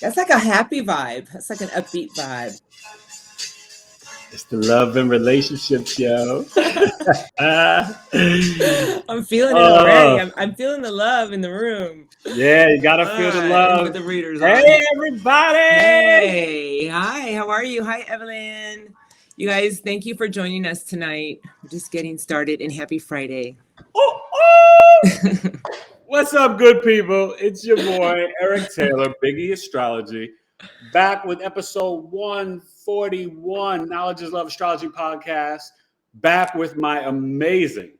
That's like a happy vibe. That's like an upbeat vibe. It's the love and relationships, yo. I'm feeling it already. I'm feeling the love in the room. Yeah, you gotta feel the love. And with the readers Hey, on. everybody! Hey, hi. How are you? Hi, Evelyn. You guys, thank you for joining us tonight. We're just getting started, and happy Friday. What's up, good people? It's your boy, Eric Taylor, Biggie Astrology, back with episode 141, Knowledge is Love Astrology Podcast, back with my amazing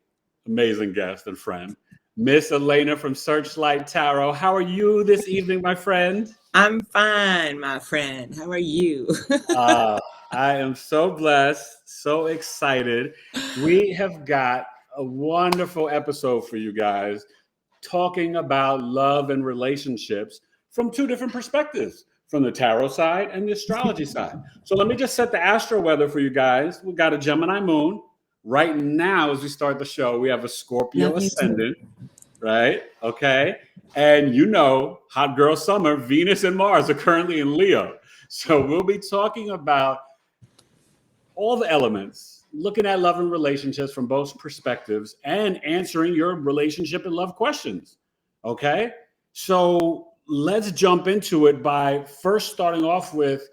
guest and friend, Miss Elana from Searchlight Tarot. How are you this evening, my friend? I'm fine, my friend. How are you? I am so blessed, so excited. We have got a wonderful episode for you guys, talking about love and relationships from two different perspectives, from the tarot side and the astrology side. So let me just set the astro weather for you guys. We got a Gemini moon. Right now, as we start the show, we have a Scorpio ascendant, right? Okay. And you know, hot girl summer, Venus and Mars are currently in Leo. So we'll be talking about all the elements, looking at love and relationships from both perspectives and answering your relationship and love questions. Okay. So let's jump into it by first starting off with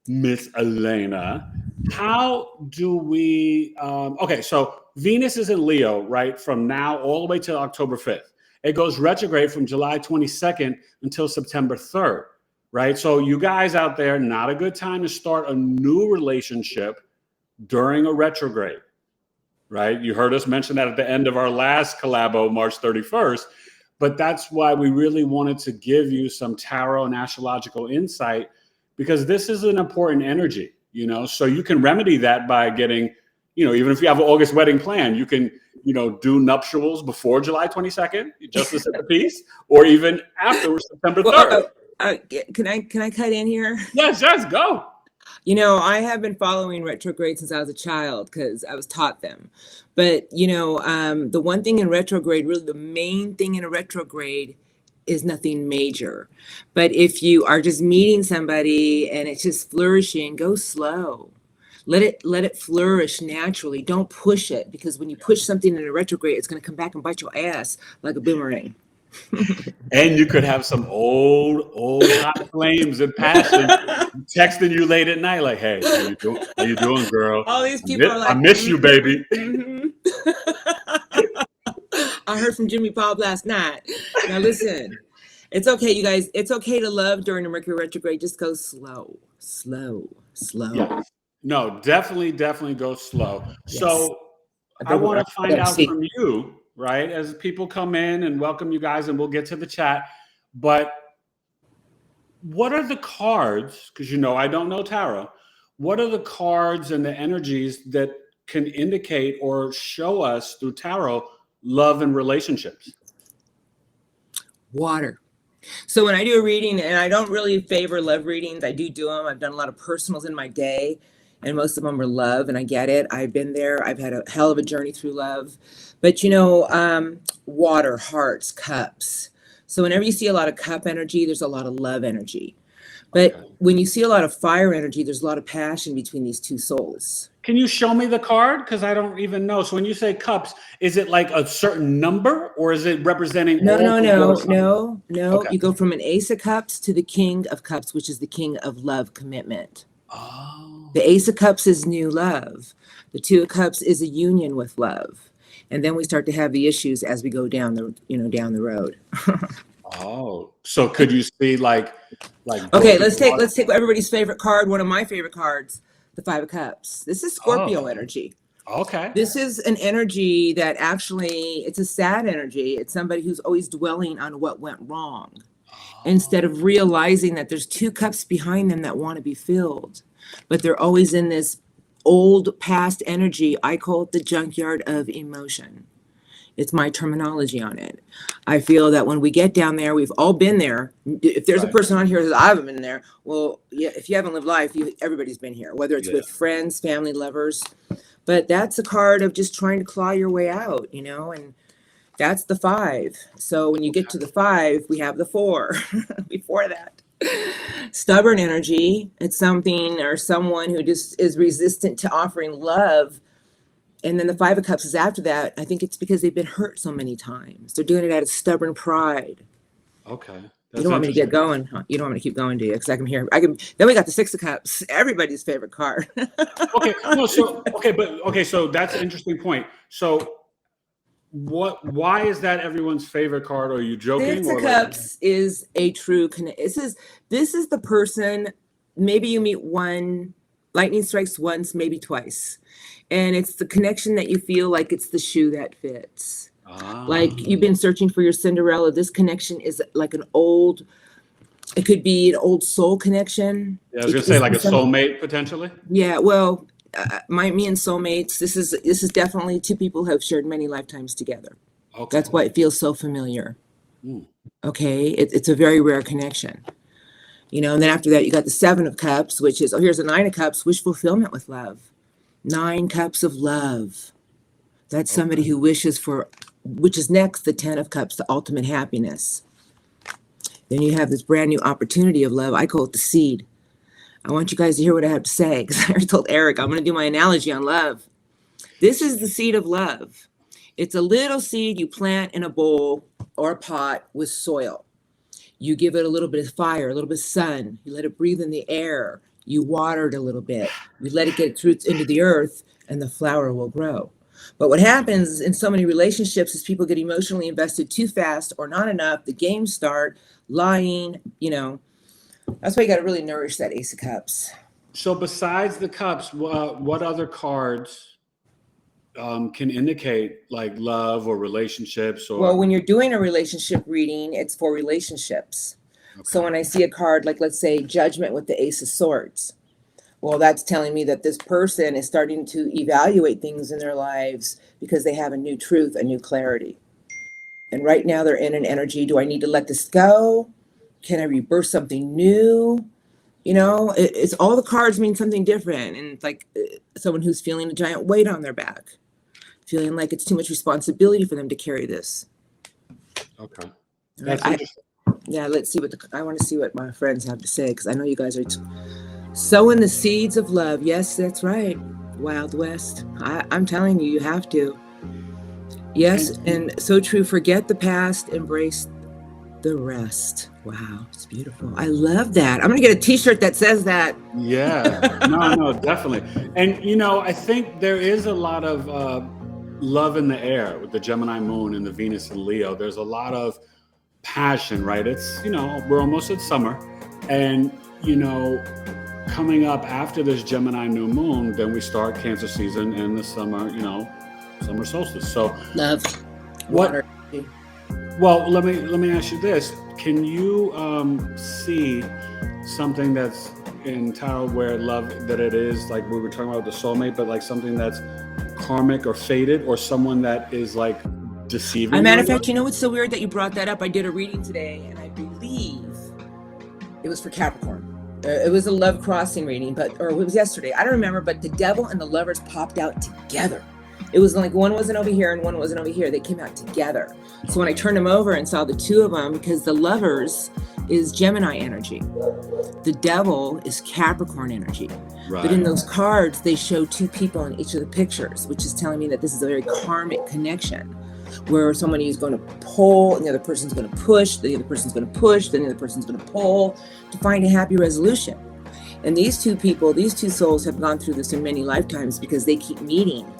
Miss Elana. How do we, okay, so Venus is in Leo, right? From now all the way to October 5th. It goes retrograde from July 22nd until September 3rd, right? So you guys out there, not a good time to start a new relationship during a retrograde, right? You heard us mention that at the end of our last collabo, March 31st, but that's why we really wanted to give you some tarot and astrological insight, because this is an important energy, you know, so you can remedy that by getting, you know, even if you have an August wedding plan, you can, you know, do nuptials before July 22nd, just to set the peace, or even after September 3rd. Can I cut in here? Yes, go. You know, I have been following retrograde since I was a child because I was taught them. But, you know, the one thing in retrograde, really the main thing in a retrograde is nothing major. But if you are just meeting somebody and it's just flourishing, go slow. Let it flourish naturally. Don't push it, because when you push something in a retrograde, it's going to come back and bite your ass like a boomerang. And you could have some old hot flames and passion texting you late at night, like, "Hey, how you doing, girl? All these people are like, I miss you, baby." I heard from Jimmy Paul last night. Now listen, it's okay, you guys. It's okay to love during the Mercury retrograde. Just go slow. Yeah. No, definitely go slow. Yes. So I want to find out from you, right, as people come in, and welcome you guys, and we'll get to the chat. But what are the cards? Because, you know, I don't know tarot. What are the cards and the energies that can indicate or show us through tarot love and relationships? Water. So when I do a reading, and I don't really favor love readings, I do them. I've done a lot of personals in my day, and most of them are love, and I get it. I've been there. I've had a hell of a journey through love. But, you know, water, hearts, cups. So whenever you see a lot of cup energy, there's a lot of love energy. But when you see a lot of fire energy, there's a lot of passion between these two souls. Can you show me the card? Because I don't even know. So when you say cups, is it like a certain number, or is it representing? No. Okay. You go from an Ace of Cups to the King of Cups, which is the King of Love, commitment. Oh. The Ace of Cups is new love. The Two of Cups is a union with love. And then we start to have the issues as we go down the road. Oh, so could you see like? Okay, let's take everybody's favorite card. One of my favorite cards, the Five of Cups. This is Scorpio energy. Okay. This is an energy that actually, it's a sad energy. It's somebody who's always dwelling on what went wrong, instead of realizing that there's two cups behind them that want to be filled, but they're always in this old past energy. I call it the junkyard of emotion. It's my terminology on it. I feel that when we get down there, we've all been there. If there's a person on here that I haven't been there, well, yeah, if you haven't lived life, everybody's been here, whether it's with friends, family, lovers. But that's a card of just trying to claw your way out, you know, and that's the 5. So when you get to the 5, we have the 4 before that. Stubborn energy. It's something or someone who just is resistant to offering love. And then the Five of Cups is after that. I think it's because they've been hurt so many times. They're doing it out of stubborn pride. Okay. You don't want me to get going, huh? You don't want me to keep going, do you? Because I can hear. Then we got the Six of Cups, everybody's favorite card. So that's an interesting point. So why is that everyone's favorite card? Are you joking? Six of Cups is a true this is the person. Maybe you meet one, lightning strikes once, maybe twice, and it's the connection that you feel like it's the shoe that fits. Like you've been searching for your Cinderella. This connection is like it could be an old soul connection. Yeah, I was gonna say like a soulmate potentially. Yeah, well, me and soulmates. This is definitely two people who have shared many lifetimes together. Okay. That's why it feels so familiar. Okay, it's a very rare connection. And then after that you got the Seven of Cups, which is here's the Nine of Cups, wish fulfillment with love. 9 cups of love. That's somebody who wishes for. Which is next, the 10 of Cups, the ultimate happiness. Then you have this brand new opportunity of love. I call it the seed. I want you guys to hear what I have to say, because I already told Eric I'm going to do my analogy on love. This is the seed of love. It's a little seed you plant in a bowl or a pot with soil. You give it a little bit of fire, a little bit of sun. You let it breathe in the air. You water it a little bit. You let it get its roots into the earth, and the flower will grow. But what happens in so many relationships is people get emotionally invested too fast or not enough. The games start lying, That's why you got to really nourish that Ace of Cups. So besides the cups, what other cards can indicate like love or relationships? Well, when you're doing a relationship reading, it's for relationships. Okay. So when I see a card like, let's say, Judgment with the Ace of Swords, well, that's telling me that this person is starting to evaluate things in their lives because they have a new truth, a new clarity. And right now they're in an energy, do I need to let this go? Can I rebirth something new? It's all the cards mean something different. And it's like someone who's feeling a giant weight on their back, feeling like it's too much responsibility for them to carry this. Okay. That's interesting. Let's see I want to see what my friends have to say, because I know you guys are sowing the seeds of love. Yes, that's right. Wild West. I'm telling you, you have to. Yes, and so true. Forget the past, embrace the rest. Wow, it's beautiful. I love that. I'm going to get a t-shirt that says that. Yeah, no, definitely. And, I think there is a lot of love in the air with the Gemini moon and the Venus and Leo. There's a lot of passion, right? It's, we're almost at summer, and, coming up after this Gemini new moon, then we start Cancer season and the summer, summer solstice. So love, water. Well, let me ask you this: can you see something that's in tarot where love, that it is like we were talking about the soulmate, but like something that's karmic or fated, or someone that is like deceiving? As a matter of fact, what's so weird that you brought that up? I did a reading today, and I believe it was for Capricorn. It was a love crossing reading, or it was yesterday. I don't remember, but the devil and the lovers popped out together. It was like one wasn't over here and one wasn't over here. They came out together. So when I turned them over and saw the two of them, because the lovers is Gemini energy, the devil is Capricorn energy. Right. But in those cards, they show two people in each of the pictures, which is telling me that this is a very karmic connection, where somebody is going to pull and the other person's going to push, the other person's going to push, then the other person's going to pull to find a happy resolution. And these two people, these two souls have gone through this in many lifetimes because they keep meeting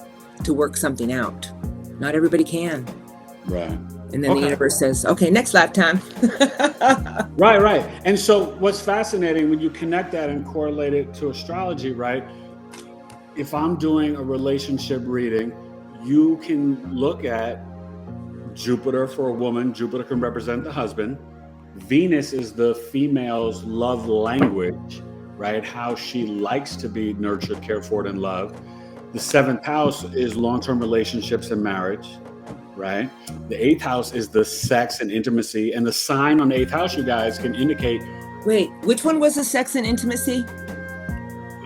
to work something out. Not everybody can. Right. And then the universe says, okay, next lifetime. Right. And so what's fascinating when you connect that and correlate it to astrology, right? If I'm doing a relationship reading, you can look at Jupiter for a woman. Jupiter can represent the husband. Venus is the female's love language, right? How she likes to be nurtured, cared for, and loved. The 7th house is long-term relationships and marriage, right? The 8th house is the sex and intimacy. And the sign on the 8th house, you guys, can indicate... Wait, which one was the sex and intimacy?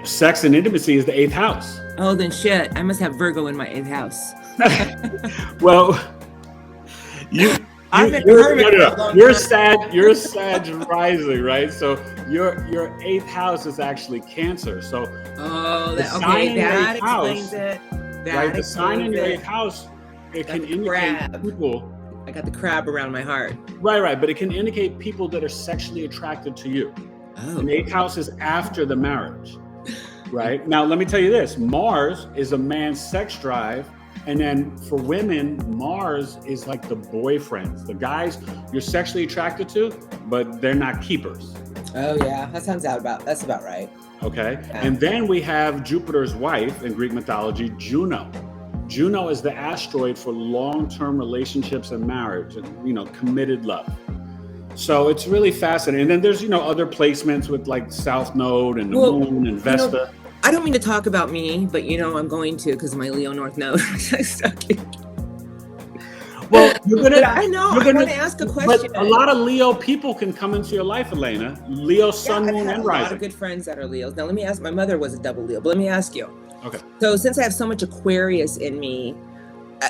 Sex and intimacy is the 8th house. Oh, then shit. I must have Virgo in my 8th house. Well, I've been hermit for a long You're time. You're Sag rising, right? So your eighth house is actually Cancer. So Oh, the that sign in your that eighth explains house, it. That right? The sign in explains your it. eighth house, it Got can the indicate crab. people. I got the crab around my heart. Right. But it can indicate people that are sexually attracted to you. Oh. And the eighth house is after the marriage, right? Now, let me tell you this. Mars is a man's sex drive. And then for women, Mars is like the boyfriends, the guys you're sexually attracted to, but they're not keepers. Oh yeah, that's about right. Okay. Yeah. And then we have Jupiter's wife in Greek mythology, Juno. Juno is the asteroid for long-term relationships and marriage and, committed love. So it's really fascinating. And then there's, other placements with like South Node and the Moon and Vesta. I don't mean to talk about me, but I'm going to because of my Leo North Node. Well, you're gonna. I know. I want to ask a question. But a lot of Leo people can come into your life, Elena. Leo, Sun, Moon, and Rising. A lot of good friends that are Leos. Now, let me ask. My mother was a double Leo, but let me ask you. Okay. So, since I have so much Aquarius in me,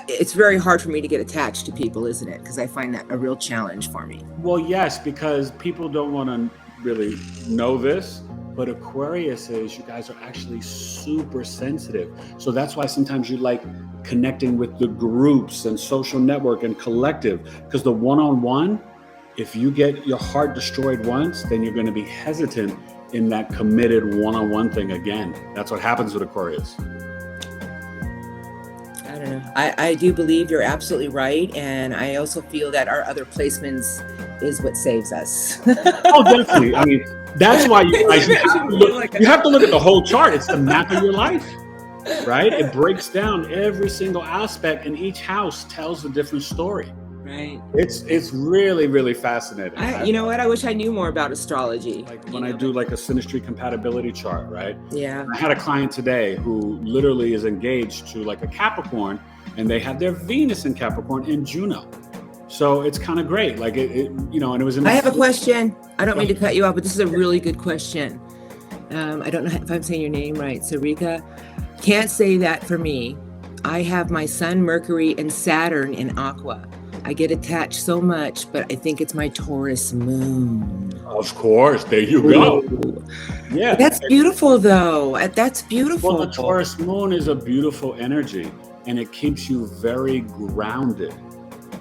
it's very hard for me to get attached to people, isn't it? Because I find that a real challenge for me. Well, yes, because people don't want to really know this. But Aquarius is, you guys are actually super sensitive. So that's why sometimes you like connecting with the groups and social network and collective. Because the one-on-one, if you get your heart destroyed once, then you're going to be hesitant in that committed one-on-one thing again. That's what happens with Aquarius. I don't know. I do believe you're absolutely right. And I also feel that our other placements is what saves us. Oh, definitely. I mean, that's why you guys you have to look at the whole chart. It's the map of your life, right? It breaks down every single aspect, and each house tells a different story. Right. It's really, really fascinating. You know what? I wish I knew more about astrology. Like when I do like a synastry compatibility chart, right? Yeah. I had a client today who literally is engaged to like a Capricorn, and they have their Venus in Capricorn and Juno. So it's kind of great. Like and it was in. I have a question. I don't mean to cut you off, but this is a really good question. I don't know if I'm saying your name right. Sarika. Can't say that for me. I have my Sun, Mercury, and Saturn in Aqua. I get attached so much, but I think it's my Taurus moon. Of course. There you go. Yeah. That's beautiful, though. That's beautiful. Well, the Taurus moon is a beautiful energy, and it keeps you very grounded.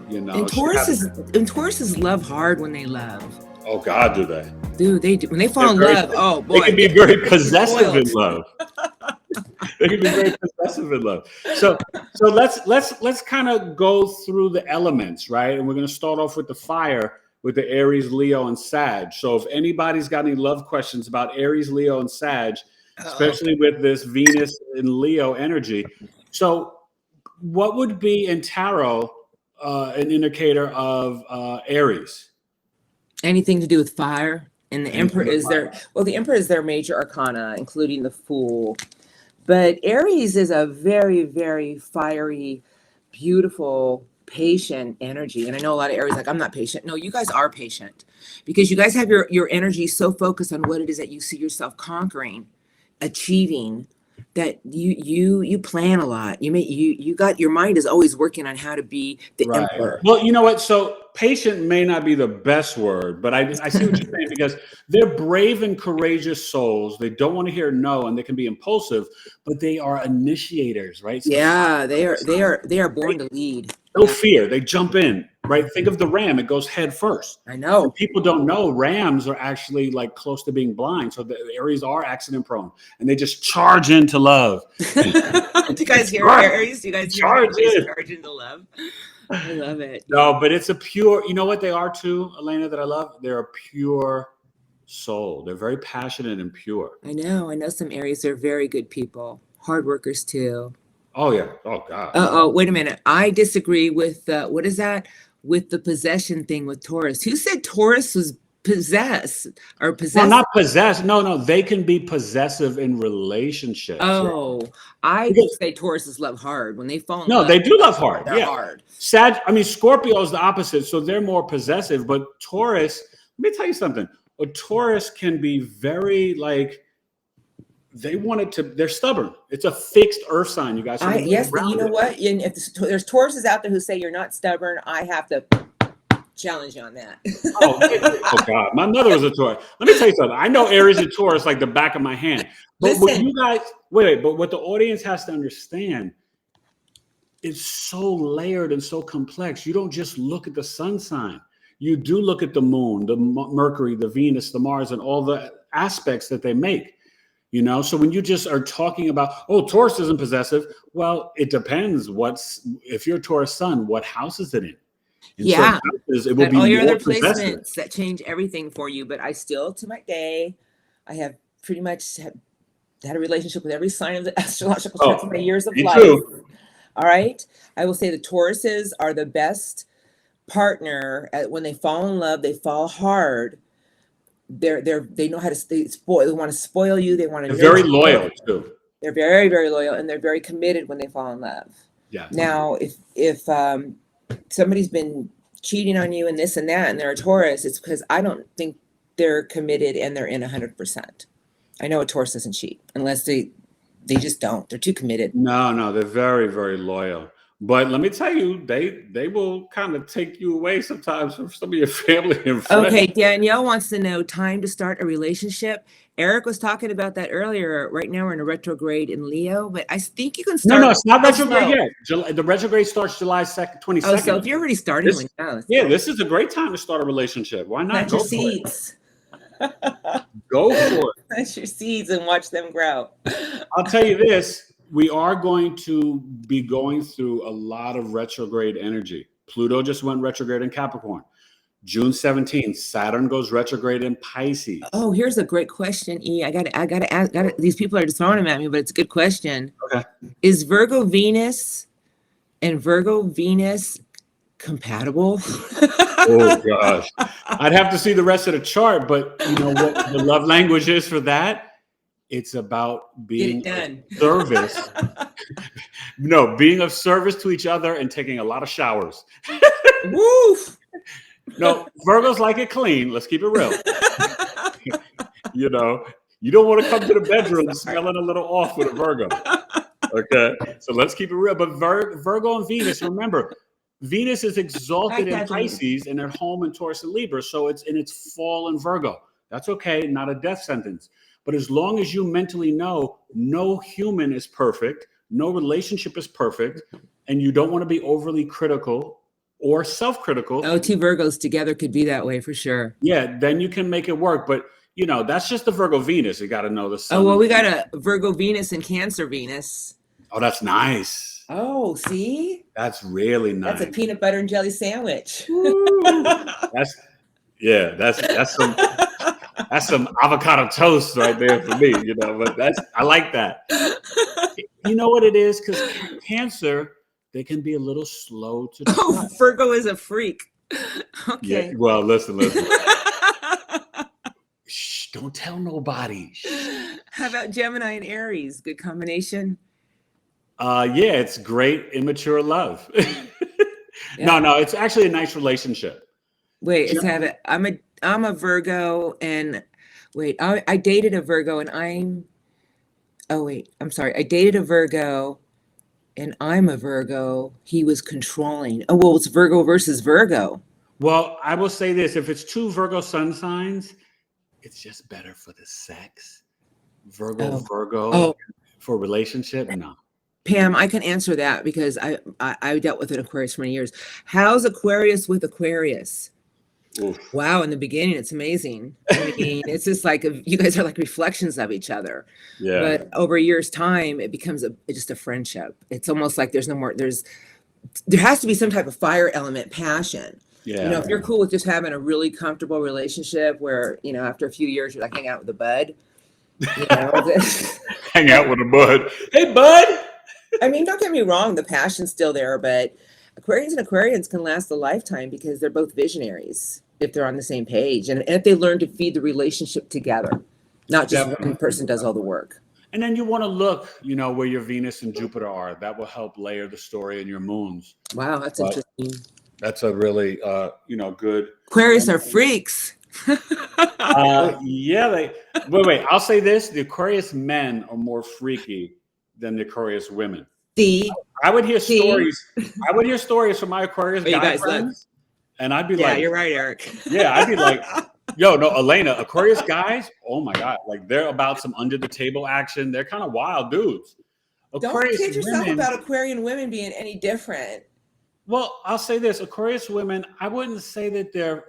And Tauruses love hard when they love. Oh God, do they? They do. When they fall in love, oh boy. They can be very possessive in love. They can be very possessive in love. So let's kind of go through the elements, right? And we're going to start off with the fire with the Aries, Leo, and Sag. So if anybody's got any love questions about Aries, Leo, and Sag, especially with this Venus and Leo energy. So what would be in tarot an indicator of Aries? Anything to do with fire. And the Emperor is the Emperor is their major arcana, including the Fool. But Aries is a very, very fiery, beautiful, patient energy. And I know a lot of Aries like, I'm not patient. No, you guys are patient because you guys have your energy so focused on what it is that you see yourself conquering, achieving, that you plan a lot. You got your mind is always working on how to be the emperor. Well, you know what? So patient may not be the best word, but I see what you're saying because they're brave and courageous souls. They don't want to hear no, and they can be impulsive, but they are initiators, right? So yeah, they are born to lead. No fear. They jump in, right? Think of the ram. It goes head first. I know. And people don't know rams are actually like close to being blind. So the Aries are accident prone and they just charge into love. Do you guys hear Aries? Do you guys hear Aries charge into love? I love it. No, but it's a pure, you know what they are too, Elena, that I love? They're a pure soul. They're very passionate and pure. I know some Aries are very good people. Hard workers too. Oh, yeah. Oh, God. Oh, wait a minute. I disagree with, what is that? With the possession thing with Taurus. Who said Taurus was possessed or possessed? Well, not possessed. No. They can be possessive in relationships. Oh, I would say Tauruses love hard. When they fall in love. No, they do love hard. They're hard. Scorpio is the opposite. So they're more possessive. But Taurus, let me tell you something. A Taurus can be very they're stubborn. It's a fixed earth sign, you guys. Yes, you know what? And if there's Tauruses out there who say you're not stubborn, I have to challenge you on that. Oh God, my mother was a Taurus. Let me tell you something. I know Aries and Taurus like the back of my hand. But what you guys, but what the audience has to understand, it's so layered and so complex. You don't just look at the sun sign. You do look at the moon, the Mercury, the Venus, the Mars, and all the aspects that they make. So when you just are talking about, Taurus isn't possessive. Well, it depends. If you're a Taurus sun, what house is it in? And yeah, houses, it will be all your other possessive. placements that change everything for you. But I still, to my day, I have pretty much had a relationship with every sign of the astrological chart in my years of life. Too. All right, I will say the Tauruses are the best partner. When they fall in love, they fall hard. They know how to spoil. They want to spoil you. They want to. They're very loyal too. They're very, very loyal, and they're very committed when they fall in love. Yeah. Now, if somebody's been cheating on you and this and that, and they're a Taurus, it's because I don't think they're committed and they're in 100%. I know a Taurus doesn't cheat unless they just don't. They're too committed. No, they're very, very loyal. But let me tell you, they will kind of take you away sometimes from some of your family and friends. Okay, Danielle wants to know time to start a relationship. Eric was talking about that earlier. Right now we're in a retrograde in Leo, but I think you can start. No, it's not retrograde yet. The retrograde starts July 22nd. Oh, so if you're already starting, this is a great time to start a relationship. Why not? Plant your seeds. Go for it. Plant your seeds and watch them grow. I'll tell you this. We are going to be going through a lot of retrograde energy. Pluto just went retrograde in Capricorn. June 17th, Saturn goes retrograde in Pisces. Oh, here's a great question, E. I got to ask. These people are just throwing them at me, but it's a good question. Okay. Is Virgo Venus and Virgo Venus compatible? Oh gosh, I'd have to see the rest of the chart, but you know what the love language is for that? It's about being of service. Being of service to each other and taking a lot of showers. Woof. No, Virgos like it clean. Let's keep it real. You don't want to come to the bedroom smelling a little off with a Virgo. Okay, so let's keep it real. But Virgo and Venus, remember, Venus is exalted in Pisces and at home in Taurus and Libra, so it's in its fall in Virgo. That's okay, not a death sentence. But as long as you mentally know no human is perfect, no relationship is perfect, and you don't want to be overly critical or self-critical. Two Virgos together could be that way for sure. Yeah, then you can make it work. But, that's just the Virgo Venus. You got to know the sun. Oh, well, we got a Virgo Venus and Cancer Venus. Oh, that's nice. Oh, see? That's really nice. That's a peanut butter and jelly sandwich. That's some avocado toast right there for me, but I like that. You know what it is? Because Cancer, they can be a little slow to trust. Oh, Virgo is a freak. Okay. Yeah, well, listen. Shh, don't tell nobody. Shh. How about Gemini and Aries? Good combination. Yeah, it's great immature love. Yeah. No, it's actually a nice relationship. Wait, let's have it. I'm a Virgo and I dated a Virgo and I dated a Virgo and I'm a Virgo. He was controlling. Oh, well, it's Virgo versus Virgo. Well, I will say this. If it's two Virgo sun signs, it's just better for the sex. Virgo for relationship? No. Pam, I can answer that because I dealt with an Aquarius for many years. How's Aquarius with Aquarius? Oof. Wow, in the beginning, it's amazing. I mean, it's just like you guys are like reflections of each other. Yeah. But over a year's time, it becomes just a friendship. It's almost like there has to be some type of fire element, passion. Yeah. If you're cool with just having a really comfortable relationship where, after a few years, you're like hanging out with a bud. Hang out with a bud. Hey, bud. I mean, don't get me wrong, the passion's still there, but Aquarians and Aquarians can last a lifetime because they're both visionaries if they're on the same page and if they learn to feed the relationship together, not just one person does all the work. And then you want to look, where your Venus and Jupiter are. That will help layer the story in your moons. Wow, that's interesting. That's a really, good. Aquarius are freaks. Yeah. Wait. I'll say this: the Aquarius men are more freaky than the Aquarius women. See, I would hear stories. I would hear stories from my Aquarius guy friends And I'd be Yeah, like, you're right, Eric. yeah, I'd be like, yo, no, Elena, Aquarius guys, oh my God, like they're about some under the table action. They're kind of wild dudes. Don't Aquarius kid yourself women, about Aquarian women being any different. well, I'll say this, Aquarius women, I wouldn't say that they're,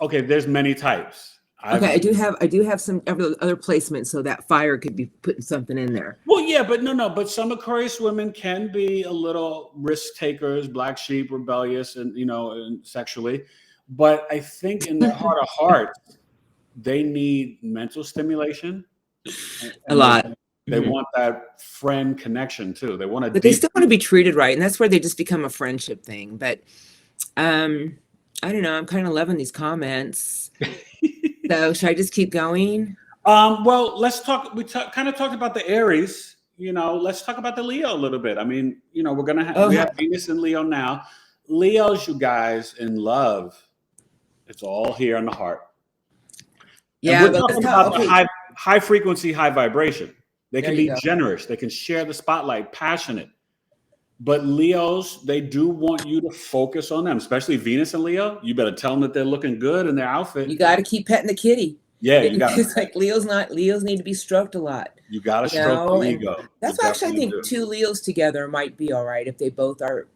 okay, there's many types. Okay, I do have some other placements, so that fire could be putting something in there. Well, yeah, but no, but some Aquarius women can be a little risk takers, black sheep, rebellious, and and sexually. But I think in their heart of hearts, they need mental stimulation. A lot. They want that friend connection too. They want to, but they still want to be treated right, and that's where they just become a friendship thing. But I don't know. I'm kind of loving these comments. So should I just keep going? Well, let's talk. We kind of talked about the Aries. Let's talk about the Leo a little bit. I mean, we're gonna we have Venus and Leo now. Leos, you guys, in love, it's all here in the heart. Yeah, and we're talking about the high frequency, high vibration. They can be generous. They can share the spotlight, passionate. But Leos, they do want you to focus on them, especially Venus and Leo. You better tell them that they're looking good in their outfit. You got to keep petting the kitty. Yeah, you got. It's like Leos need to be stroked a lot. You got to stroke the ego. That's why actually I think two Leos together might be all right if they both are,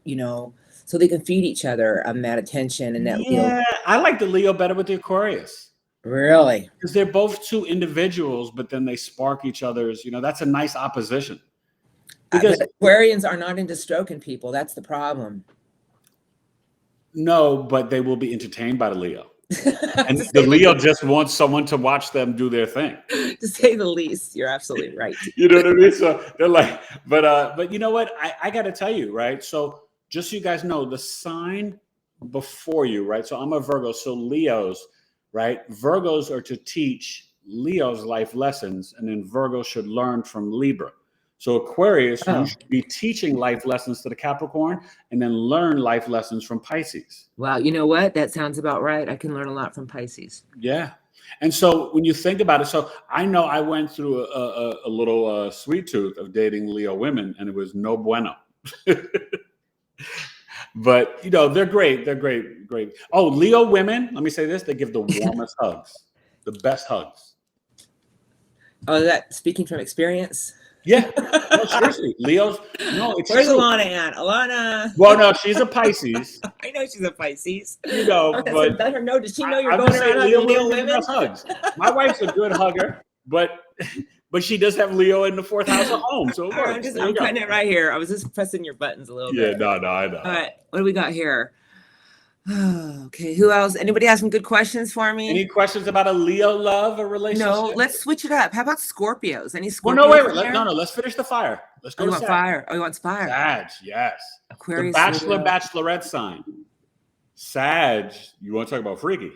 so they can feed each other that attention and that. Yeah, I like the Leo better with the Aquarius. Really? Because they're both two individuals, but then they spark each other's. That's a nice opposition. Because Aquarians are not into stroking people. That's the problem. No, but they will be entertained by the Leo. And the Leo just wants someone to watch them do their thing. To say the least, you're absolutely right. You know what I mean? So they're like, but you know what? I got to tell you, right? So just so you guys know, the sign before you, right? So I'm a Virgo. So Leos, right? Virgos are to teach Leo's life lessons, and then Virgo should learn from Libra. So Aquarius, you should be teaching life lessons to the Capricorn and then learn life lessons from Pisces. Wow. You know what? That sounds about right. I can learn a lot from Pisces. Yeah. And so when you think about it, so I know I went through a little sweet tooth of dating Leo women, and it was no bueno. But, they're great. They're great. Oh, Leo women, let me say this. They give the warmest hugs, the best hugs. Oh, that speaking from experience? Yeah, no, seriously, Leo's. No, it's where's true. Elana at? Elana. Well, no, she's a Pisces. I know she's a Pisces. But let her know. Does she know you're going around hugging Leo women? Hugs. My wife's a good hugger, but she does have Leo in the fourth house of home, so it works. I'm cutting it right here. I was just pressing your buttons a little bit. Yeah, no, I know. All right, what do we got here? Okay, who else? Anybody have some good questions for me? Any questions about a Leo love or relationship? No, let's switch it up. How about Scorpios? Any Scorpios? Well, no, wait. Let's finish the fire. Let's go. You want fire? Oh, you want fire? Sag, yes. Aquarius. The bachelorette sign. Sag. You want to talk about freaky?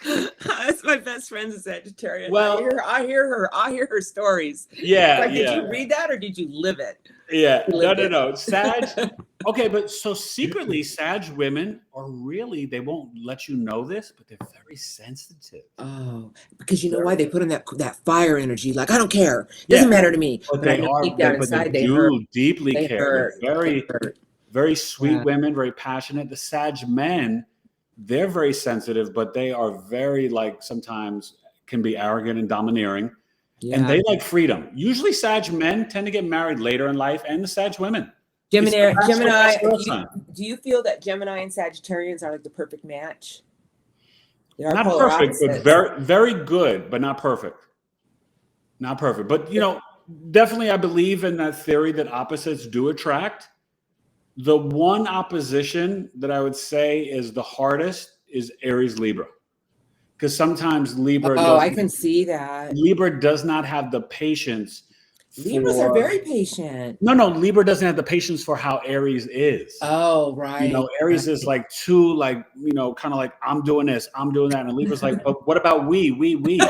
That's my best friend's a Sagittarius. Well, I hear her stories. Yeah, did you read that or did you live it? Yeah, no. Sag. Okay, but so secretly, Sag women are really, they won't let you know this, but they're very sensitive. Oh, because you know why? They put in that fire energy. Like, I don't care. It doesn't matter to me. But they are deep down inside, they do deeply care. They're very sweet women, very passionate. The Sag men, they're very sensitive, but they are very, sometimes can be arrogant and domineering. Yeah. And they like freedom. Usually Sag men tend to get married later in life, and the Sag women. Gemini, do you feel that Gemini and Sagittarians are like the perfect match? Not perfect, but very, very good, but not perfect. Not perfect. But, definitely I believe in that theory that opposites do attract. The one opposition that I would say is the hardest is Aries Libra. Because sometimes Libra. Oh, I can see that. Libra does not have the patience. Libras are very patient. No, Libra doesn't have the patience for how Aries is. Oh, right. Aries is too kind of like, I'm doing this, I'm doing that. And Libra's like, but what about we? Libra's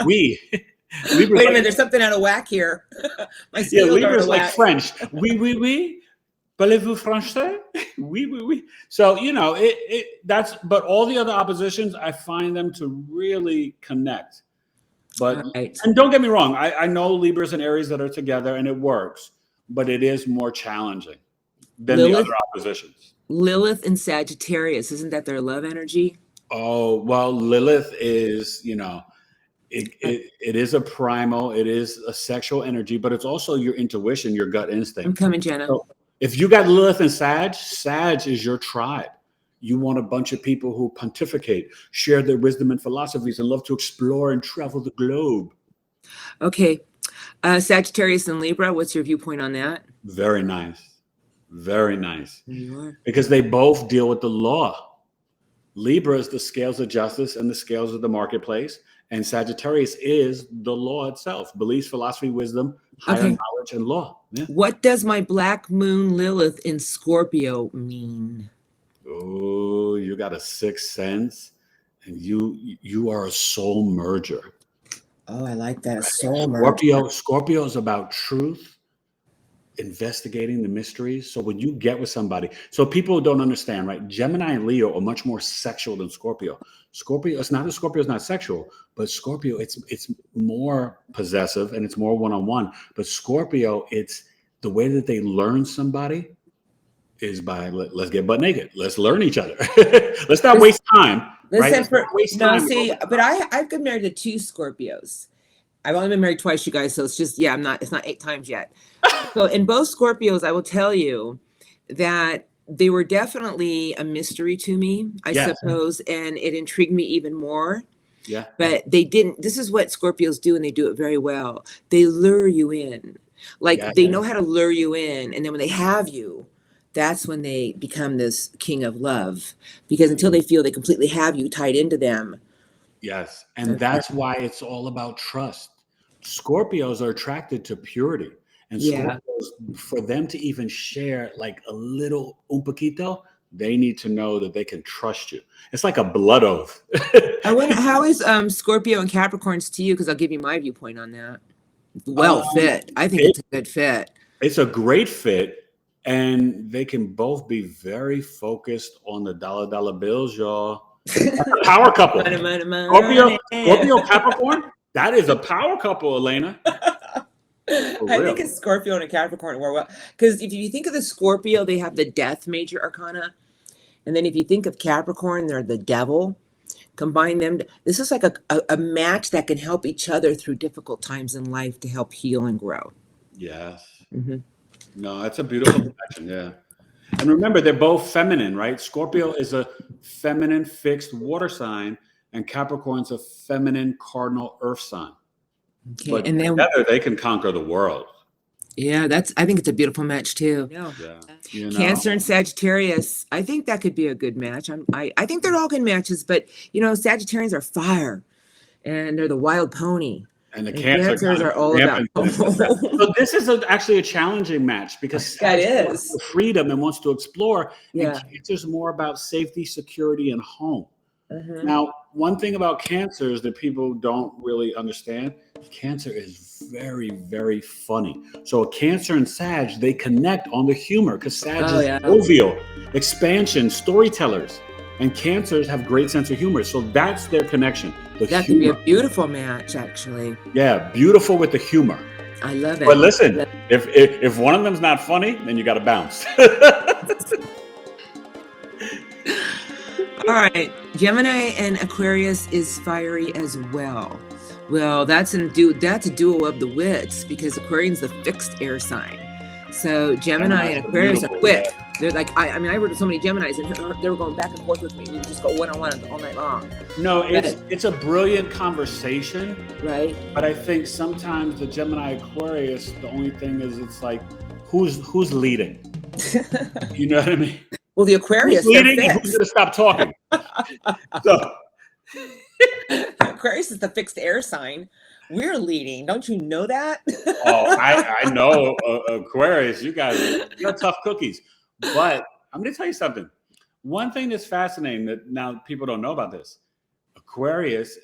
wait a minute, there's something out of whack here. Libra's like French. Oui. Parlez-vous français? Oui. So, but all the other oppositions, I find them to really connect. But, and don't get me wrong, I know Libras and Aries that are together and it works, but it is more challenging than the Lilith, other oppositions. Lilith and Sagittarius, isn't that their love energy? Oh, well, Lilith is, it is a primal, it is a sexual energy, but it's also your intuition, your gut instinct. I'm coming, Jenna. So if you got Lilith and Sag is your tribe. You want a bunch of people who pontificate, share their wisdom and philosophies, and love to explore and travel the globe. Okay. Sagittarius and Libra, what's your viewpoint on that? Very nice. Very nice. There you are. Because they both deal with the law. Libra is the scales of justice and the scales of the marketplace. And Sagittarius is the law itself. Beliefs, philosophy, wisdom, higher knowledge, and law. Yeah. What does my black moon Lilith in Scorpio mean? Oh, you got a sixth sense. And you are a soul merger. Oh, I like that. Soul merger. Scorpio is about truth, investigating the mysteries. So when you get with somebody, so people don't understand, right? Gemini and Leo are much more sexual than Scorpio. Scorpio is not sexual, but Scorpio, it's more possessive and it's more one-on-one. But Scorpio, it's the way that they learn somebody is by let's get butt naked. Let's learn each other. Let's not waste time. Listen, Right? but I've been married to 2 Scorpios. I've only been married twice, you guys. So it's just, it's not 8 times yet. So in both Scorpios, I will tell you that they were definitely a mystery to me, I suppose, and it intrigued me even more. Yeah. But they didn't. This is what Scorpios do, and they do it very well. They lure you in. They know how to lure you in. And then when they have you, that's when they become this king of love. Because until they feel they completely have you tied into them. Yes. And that's why it's all about trust. Scorpios are attracted to purity. And Scorpios, for them to even share like a little un poquito, they need to know that they can trust you. It's like a blood oath. I wonder, how is Scorpio and Capricorns to you? Because I'll give you my viewpoint on that. Well fit. I think it's a good fit. It's a great fit. And they can both be very focused on the dollar bills, y'all. Power couple. Scorpio, Capricorn. That is a power couple, Elena. I think it's Scorpio and a Capricorn. Because if you think of the Scorpio, they have the death major arcana. And then if you think of Capricorn, they're the devil. Combine them. This is like a match that can help each other through difficult times in life to help heal and grow. Yes. Mm-hmm. No, that's a beautiful connection. Yeah. And remember, they're both feminine, right? Scorpio is a feminine fixed water sign, and Capricorn's a feminine cardinal earth sign. Okay. But and then together they can conquer the world. Yeah, I think it's a beautiful match too. Yeah. Cancer and Sagittarius. I think that could be a good match. I think they're all good matches, but Sagittarians are fire and they're the wild pony. And the Cancers are all about. So this is actually a challenging match because that is freedom and wants to explore. Yeah. And Cancer's more about safety, security, and home. Mm-hmm. Now, one thing about Cancers that people don't really understand, Cancer is very, very funny. So Cancer and Sag, they connect on the humor because Sag is jovial, expansion, storytellers. And Cancers have great sense of humor. So that's their connection. That could be a beautiful match, actually. Yeah, beautiful with the humor. I love it. But listen, if one of them's not funny, then you got to bounce. All right. Gemini and Aquarius is fiery as well. Well, that's a duo of the wits because Aquarian's the fixed air sign. So Gemini and Aquarius are quick. Yeah. They're like, I worked with so many Geminis and they were going back and forth with me. We just go one-on-one all night long. No, it's a brilliant conversation. Right. But I think sometimes the Gemini Aquarius, the only thing is it's like, who's leading? You know what I mean? Well, the Aquarius. Who's leading and who's going to stop talking? So. Aquarius is the fixed air sign. We're leading. Don't you know that? Oh, I know. Aquarius, you guys, you're tough cookies. But I'm going to tell you something. One thing that's fascinating that now people don't know about this, Aquarius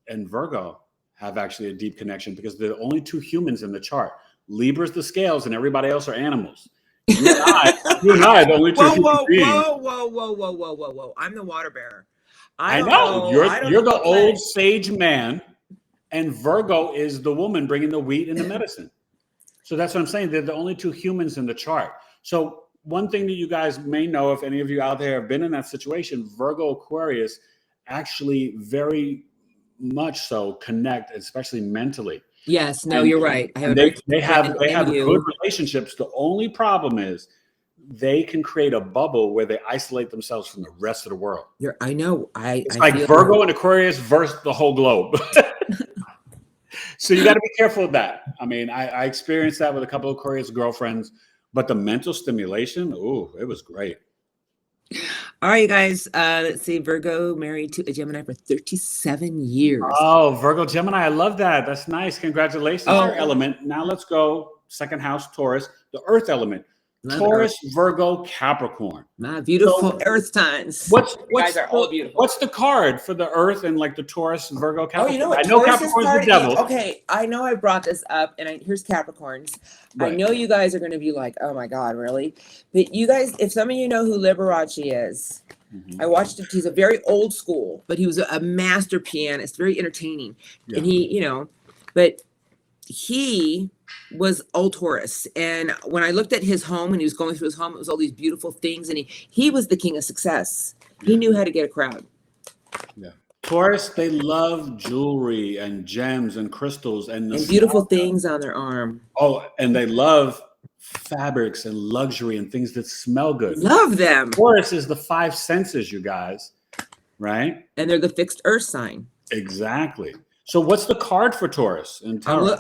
and Virgo have actually a deep connection because they're the only 2 humans in the chart. Libra's the scales and everybody else are animals. You and I are the only 2 human beings. Whoa. I'm the water bearer. I know. You're the old sage man, and Virgo is the woman bringing the wheat and the medicine. So that's what I'm saying. They're the only 2 humans in the chart. So one thing that you guys may know, if any of you out there have been in that situation, Virgo Aquarius actually very much so connect, especially mentally. Yes, no, And- you're right. I have And a very they have friend, good MU. relationships. The only problem is they can create a bubble where they isolate themselves from the rest of the world. I know. It's I like feel Virgo and Aquarius versus the whole globe. So you got to be careful of that. I mean, I experienced that with a couple of Aquarius girlfriends, but the mental stimulation, it was great. All right, you guys. Let's see. Virgo married to a Gemini for 37 years. Oh, Virgo Gemini, I love that. That's nice. Congratulations. Your element. Now let's go second house Taurus, the earth element. Love Taurus, Virgo, Capricorn. My beautiful earth signs. What's You guys are all beautiful. What's the card for the earth and like the Taurus, Virgo, Capricorn? Oh, you know what? I know Taurus's Capricorn's card the devil. Okay, I know I brought this up, and here's Capricorns. Right. I know you guys are going to be like, oh my God, really? But you guys, if some of you know who Liberace is, I watched it. He's a very old school, but he was a master pianist, very entertaining. Yeah. And he was old Taurus. And when I looked at his home and he was going through his home, it was all these beautiful things. And he was the king of success. He knew how to get a crowd. Yeah. Taurus, they love jewelry and gems and crystals and beautiful things on their arm. Oh, and they love fabrics and luxury and things that smell good. Love them. Taurus is the five senses, you guys, right? And they're the fixed earth sign. Exactly. So what's the card for Taurus in tarot?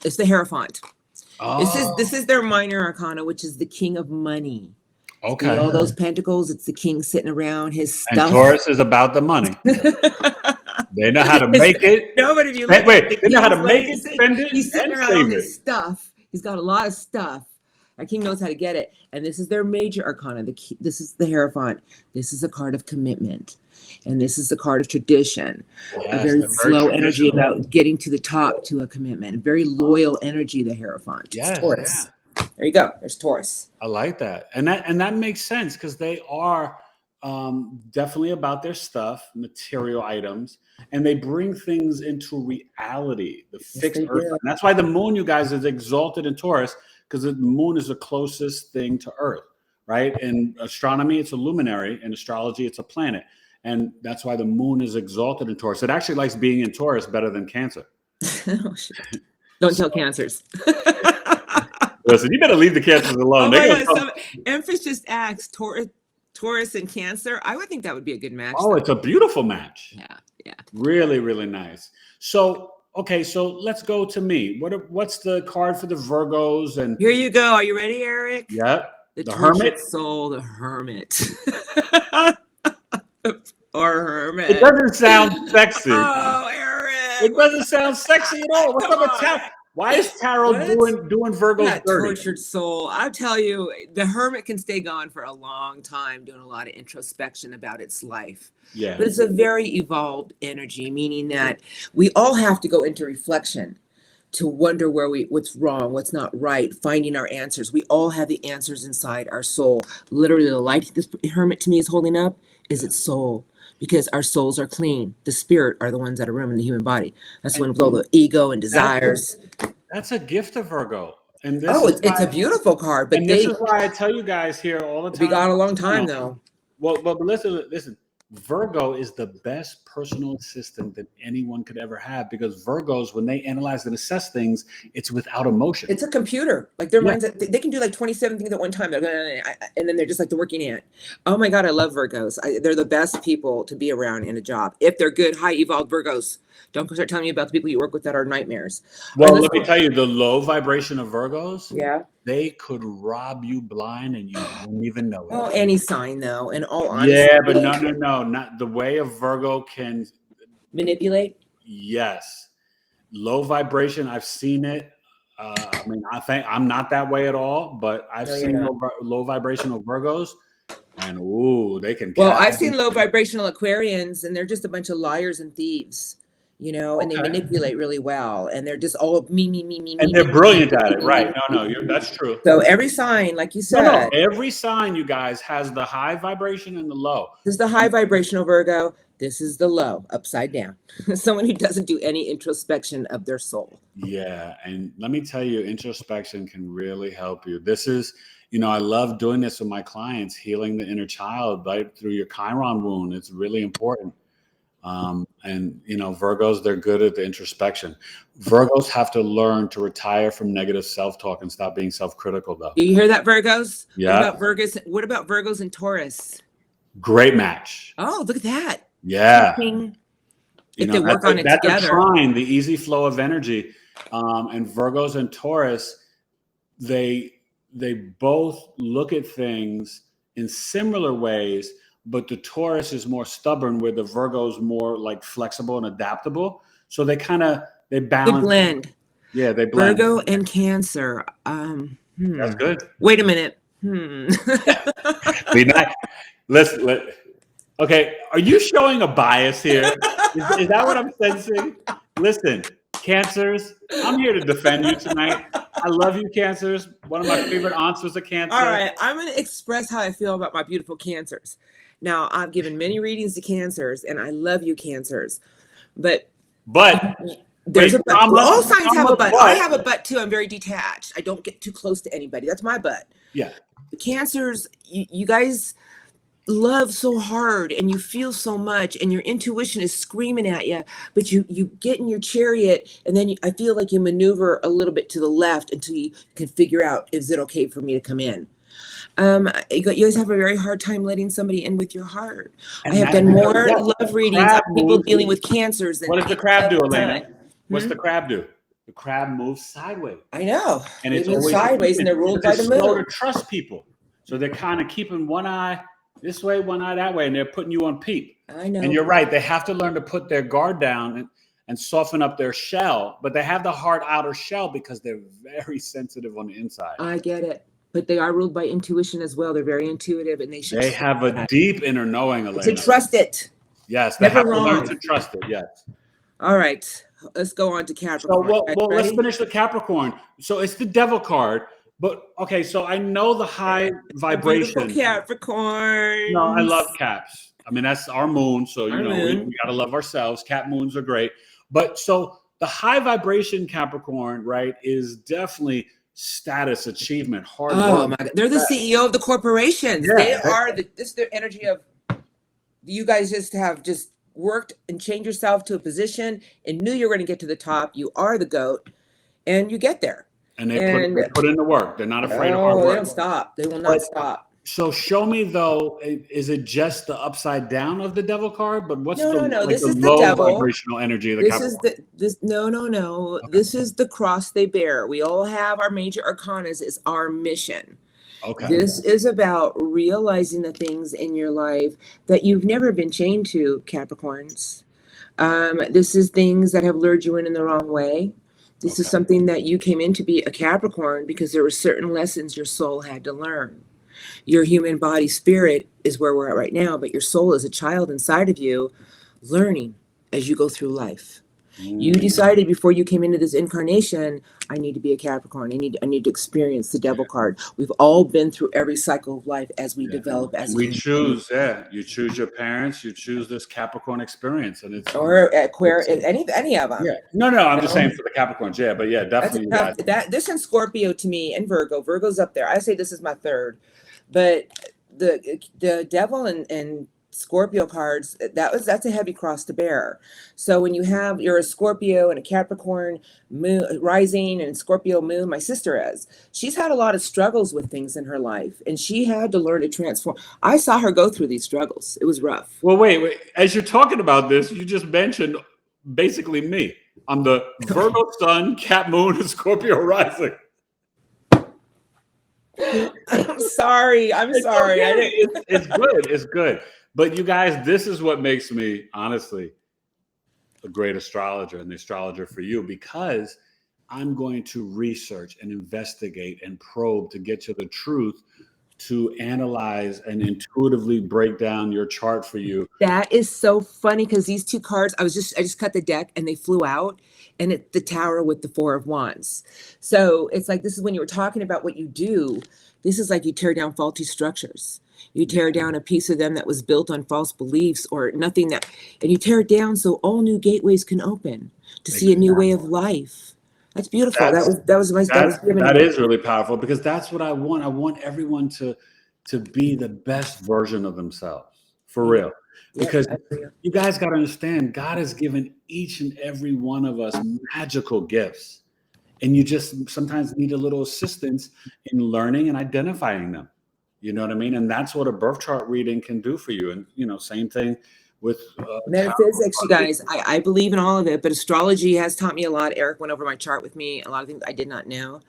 It's the Hierophant. Oh. This is their minor arcana, which is the king of money. Okay. All those pentacles, it's the king sitting around his stuff. And Taurus is about the money. They know how to make it. Nobody of you they know how to make it, spend it, he's sitting and around all save his it. stuff. He's got a lot of stuff. Our king knows how to get it. And this is their major arcana. This is the Hierophant. This is a card of commitment. And this is the card of tradition. Yes, A very slow energy traditional. about getting to the top to a commitment. A very loyal energy, the Hierophant. Yes, It's Taurus. yeah. There you go. There's Taurus. I like that. And that makes sense because they are definitely about their stuff, material items, and they bring things into reality, the fixed earth. And that's why the moon, you guys, is exalted in Taurus, because the moon is the closest thing to Earth, right? In astronomy, it's a luminary. In astrology, it's a planet. And that's why the moon is exalted in Taurus. It actually likes being in Taurus better than Cancer. Oh, shit. Don't tell Cancers. Listen, you better leave the Cancers alone. Emphas just asked Taurus and Cancer. I would think that would be a good match. Oh, it's a beautiful match. Yeah. Really, really nice. So, okay, so let's go to me. What's the card for the Virgos? And here you go. Are you ready, Eric? Yep. The Hermit soul, the Hermit. Or Hermit. It doesn't sound sexy. Oh, Eric. It doesn't sound sexy at all. What's up with tarot? Why is tarot doing Virgo's that dirty? Tortured soul. I'll tell you, the Hermit can stay gone for a long time, doing a lot of introspection about its life. Yeah. But it's a very evolved energy, meaning that we all have to go into reflection to wonder what's wrong, what's not right, finding our answers. We all have the answers inside our soul. Literally, the light this Hermit to me is holding up is its soul. Because our souls are clean. The spirit are the ones that are roaming the human body. That's when all the ego and desires. That's a gift of Virgo. And this it's a beautiful card. But this is why I tell you guys here all the time. We got a long time though. Well, but listen. Virgo is the best personal assistant that anyone could ever have, because Virgos, when they analyze and assess things, it's without emotion. It's a computer. Like their minds, they can do like 27 things at one time. And then they're just like the working ant. Oh my God, I love Virgos. They're the best people to be around in a job. If they're good, high evolved Virgos. Don't start telling me about the people you work with that are nightmares. Well, let me tell you, the low vibration of Virgos, yeah, they could rob you blind and you wouldn't even know it. Oh, any sign though, in all honesty. Yeah, but no, not the way a Virgo can manipulate. Yes, low vibration. I've seen it. I mean, I think I'm not that way at all, but I've seen low vibrational Virgos, and they can. Well, I've seen low vibrational Aquarians, and they're just a bunch of liars and thieves. You know, and they manipulate really well, and they're just all me. And they're brilliant at it, right? No, that's true. So every sign, like you said, no, every sign, you guys, has the high vibration and the low. This is the high vibrational Virgo. This is the low, upside down. Someone who doesn't do any introspection of their soul. Yeah, and let me tell you, introspection can really help you. This is, I love doing this with my clients, healing the inner child right through your Chiron wound. It's really important. And Virgos, they're good at the introspection. Virgos have to learn to retire from negative self-talk and stop being self-critical, though. Do you hear that, Virgos? Yeah. What about Virgos and Taurus? Great match. Oh, look at that. Yeah. If they work on it that's together. A trine, the easy flow of energy. And Virgos and Taurus, they both look at things in similar ways, but the Taurus is more stubborn, where the Virgo is more like flexible and adaptable. So they balance. They blend. Yeah, they blend. Virgo and Cancer. That's good. Wait a minute. Okay, are you showing a bias here? Is that what I'm sensing? Listen, Cancers, I'm here to defend you tonight. I love you, Cancers. One of my favorite aunts was a Cancer. All right, I'm going to express how I feel about my beautiful Cancers. Now, I've given many readings to Cancers, and I love you, Cancers. But there's a but. All signs have a but. I have a but too. I'm very detached. I don't get too close to anybody. That's my but. Yeah. The Cancers, you guys love so hard and you feel so much and your intuition is screaming at you, but you get in your chariot and then I feel like you maneuver a little bit to the left until you can figure out, is it okay for me to come in? You guys have a very hard time letting somebody in with your heart. And I have done more love readings of people dealing with Cancers than what does the crab do, Elana? What's the crab do? The crab moves sideways. I know. And it's always sideways and they're ruled by the moon. Slow to trust people. So they're kind of keeping one eye this way, one eye that way, and they're putting you on peep. I know. And you're right. They have to learn to put their guard down and soften up their shell. But they have the hard outer shell because they're very sensitive on the inside. I get it. But they are ruled by intuition as well. They're very intuitive, and they have a deep inner knowing, Elana. To trust it. Yes, they have to learn to trust it. Yes. All right, let's go on to Capricorn. So, let's finish the Capricorn. So it's the Devil card, but okay. So I know the high vibration. Capricorn. No, I love Caps. I mean, that's our moon, so we gotta love ourselves. Cap moons are great, but so the high vibration Capricorn, right, is definitely status, achievement, hard work. Oh my God, they're the CEO of the corporations. Yeah, they are their energy of. You guys just worked and changed yourself to a position and knew you were going to get to the top. You are the GOAT, and you get there. And they put in the work. They're not afraid of hard work. They don't stop. They will not stop. So show me though, is it just the upside down of the Devil card? But what's this is low the Devil vibrational energy of the Capricorn? Okay. This is the cross they bear. We all have our major arcanas is our mission. Okay. This is about realizing the things in your life that you've never been chained to, Capricorns. This is things that have lured you in the wrong way. This is something that you came in to be a Capricorn because there were certain lessons your soul had to learn. Your human body spirit is where we're at right now, but your soul is a child inside of you learning as you go through life. You decided before you came into this incarnation, I need to be a Capricorn. I need to experience the Devil card. We've all been through every cycle of life as we develop. You choose your parents. You choose this Capricorn experience, and it's or Aquarius, any of them. Yeah, no. I'm just saying for the Capricorns. Yeah, but yeah, definitely. This and Scorpio to me, and Virgo. Virgo's up there. I say this is my third, but the Devil and Scorpio cards, that's a heavy cross to bear. So when you're a Scorpio and a Capricorn moon rising and Scorpio moon, my sister she's had a lot of struggles with things in her life, and she had to learn to transform. I saw her go through these struggles. It was rough. Well, wait. As you're talking about this, you just mentioned basically me. I'm the Virgo sun, Cap moon, and Scorpio rising. I'm sorry. Okay. It's good. It's good. But you guys, this is what makes me, honestly, a great astrologer and the astrologer for you, because I'm going to research and investigate and probe to get to the truth, to analyze and intuitively break down your chart for you. That is so funny because these two cards, I just cut the deck and they flew out, and it's the Tower with the Four of Wands. So it's like, this is when you were talking about what you do. This is like you tear down faulty structures. You tear down a piece of them that was built on false beliefs or nothing and you tear it down so all new gateways can open to see a new way of life. That's beautiful. That's That was my that was that Gemini. is really powerful, because that's what I want. I want everyone to be the best version of themselves, for Yeah. real. Yep. Because I agree. you guys got to understand, God has given each and every one of us magical gifts, and you just sometimes need a little assistance in learning and identifying them. You know what I mean? And that's what a birth chart reading can do for you. And same thing with tarot. Metaphysics, you guys, I believe in all of it, but astrology has taught me a lot. Eric went over my chart with me, a lot of things I did not know.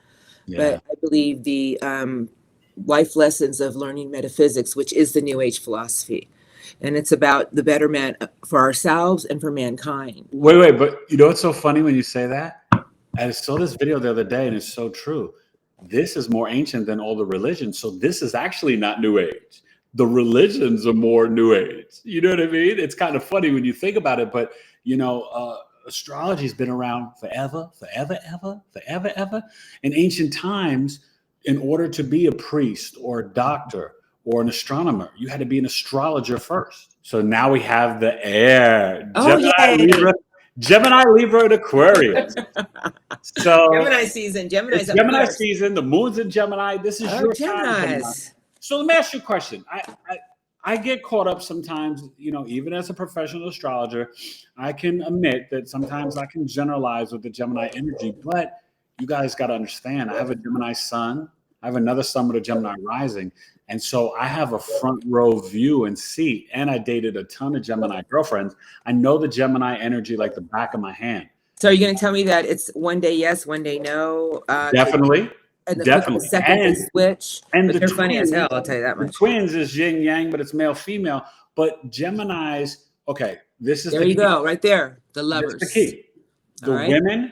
Yeah. But I believe the life lessons of learning metaphysics, which is the New Age philosophy. And it's about the betterment for ourselves and for mankind. Wait, but you know what's so funny when you say that? I saw this video the other day, and it's so true. This is more ancient than all the religions. So this is actually not New Age. The religions are more New Age. You know what I mean? It's kind of funny when you think about it, but astrology's been around forever, forever, ever, forever, ever. In ancient times, in order to be a priest or a doctor or an astronomer, you had to be an astrologer first. So now we have the air, Oh, yay. Gemini, Libra, and Aquarius. So Gemini season. Gemini's it's up Gemini first. season. The moon's in Gemini. This is your time, Gemini. Geminis. So let me ask you a question. I get caught up sometimes, even as a professional astrologer, I can admit that sometimes I can generalize with the Gemini energy, but you guys got to understand, I have a Gemini sun. I have another sun with a Gemini rising. And so I have a front row view and seat, and I dated a ton of Gemini girlfriends. I know the Gemini energy like the back of my hand. So are you going to tell me that it's one day yes, one day no? Definitely. And the Definitely. second they switch. And But the they're funny as twins, hell, I'll tell you that the much. twins is yin yang, but it's male female. But Gemini's, okay, this is There you go, right there. The lovers. This is the key. The All right. women,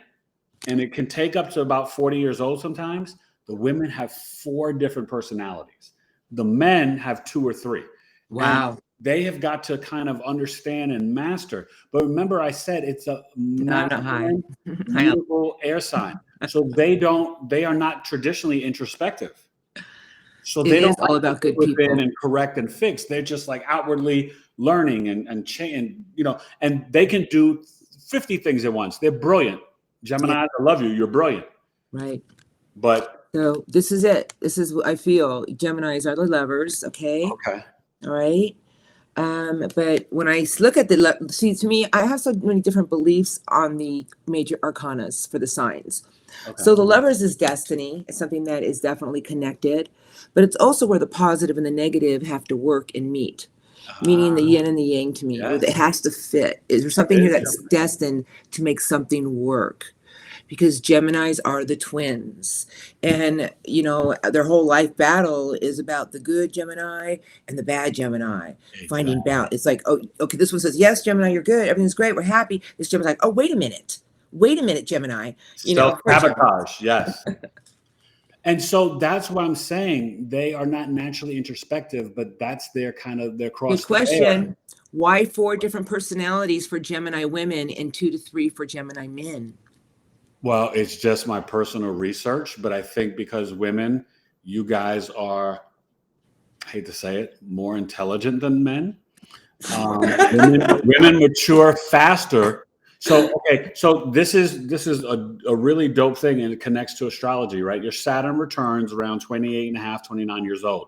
and it can take up to about 40 years old sometimes, the women have 4 different personalities. The men have 2 or 3. Wow. And they have got to kind of understand and master. But remember, I said it's a masculine, beautiful air sign. So they are not traditionally introspective. So they don't all about good people and correct and fix. They're just like outwardly learning and change, and they can do 50 things at once. They're brilliant. Gemini, yeah. I love you. You're brilliant. Right. But so this is it. This is what I feel. Geminis are the lovers. Okay. Okay. All right. But when I look at see, to me, I have so many different beliefs on the major arcanas for the signs. Okay. So the lovers is destiny. It's something that is definitely connected, but it's also where the positive and the negative have to work and meet, meaning the yin and the yang to me. Yes. It has to fit. Is there something here that's destined to make something work? Because Geminis are the twins, and their whole life battle is about the good Gemini and the bad Gemini. Exactly. Finding balance. It's like, oh, okay, this one says yes, Gemini, you're good, everything's great, we're happy. This Gemini's like, oh, wait a minute, Gemini. Self-sabotage, yes. And so that's what I'm saying. They are not naturally introspective, but that's their cross. Good question. Why 4 different personalities for Gemini women and 2 to 3 for Gemini men? Well, it's just my personal research, but I think because women, you guys are, I hate to say it, more intelligent than men. Women mature faster. So, okay, so this is a really dope thing, and it connects to astrology, right? Your Saturn returns around 28 and a half, 29 years old.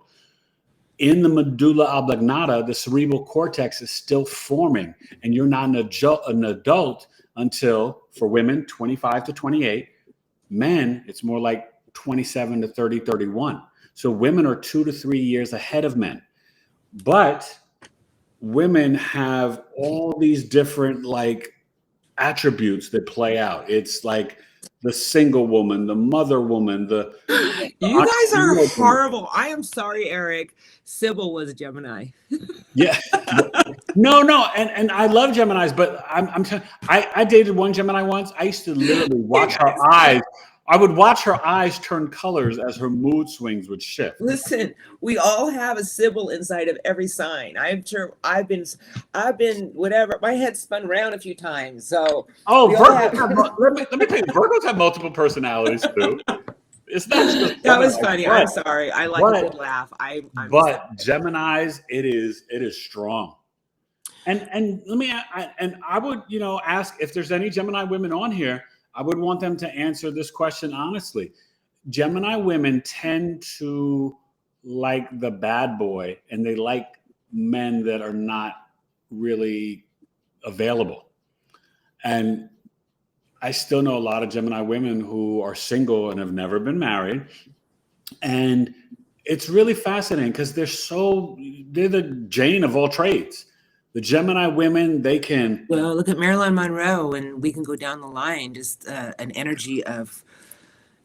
In the medulla oblongata, the cerebral cortex is still forming, and you're not an adult until, for women, 25 to 28. Men, it's more like 27 to 30, 31. So women are 2 to 3 years ahead of men. But women have all these different attributes that play out. It's like the single woman, the mother woman, you guys are horrible. I am sorry, Eric. Sybil was a Gemini. Yeah. No. And I love Geminis, but I dated one Gemini once. I used to literally watch her eyes. I would watch her eyes turn colors as her mood swings would shift. Listen, we all have a Sybil inside of every sign. I'm sure I've been whatever. My head spun around a few times. So Virgos let me tell you, Virgos have multiple personalities too. It's not just that was funny. I'm sorry. I like a good laugh. But Geminis, it is strong. And let me I would ask if there's any Gemini women on here. I would want them to answer this question honestly. Gemini women tend to like the bad boy, and they like men that are not really available. And I still know a lot of Gemini women who are single and have never been married. And it's really fascinating because they're the Jane of all trades. The Gemini women, they can. Well, look at Marilyn Monroe, and we can go down the line, just an energy of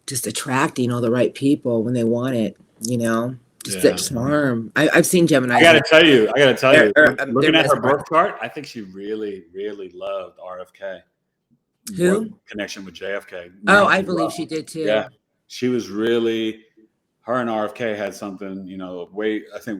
just attracting all the right people when they want it, just that charm. I've seen Gemini. I got to tell you, looking at her mesmerized. birth chart, I think she really, really loved RFK. Who? Connection with JFK. Oh, I believe she did too. Yeah, she was really. Her and RFK had something,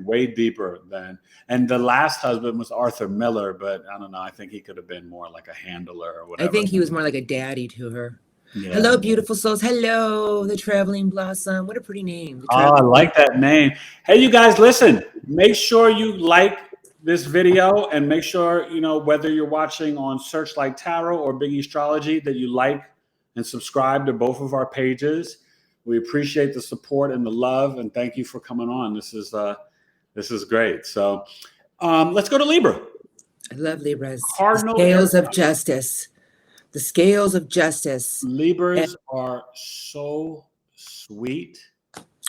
way deeper than. And the last husband was Arthur Miller, but I don't know. I think he could have been more like a handler or whatever. I think he was more like a daddy to her. Yeah. Hello, beautiful souls. Hello, the Traveling Blossom. What a pretty name. Oh, I like that name. Hey, you guys, listen. Make sure you like this video and make sure, whether you're watching on Searchlight Tarot or Big Astrology, that you like and subscribe to both of our pages. We appreciate the support and the love, and thank you for coming on. This is great. So let's go to Libra. I love Libras. Cardinal Scales of justice. The scales of justice. Libras are so sweet.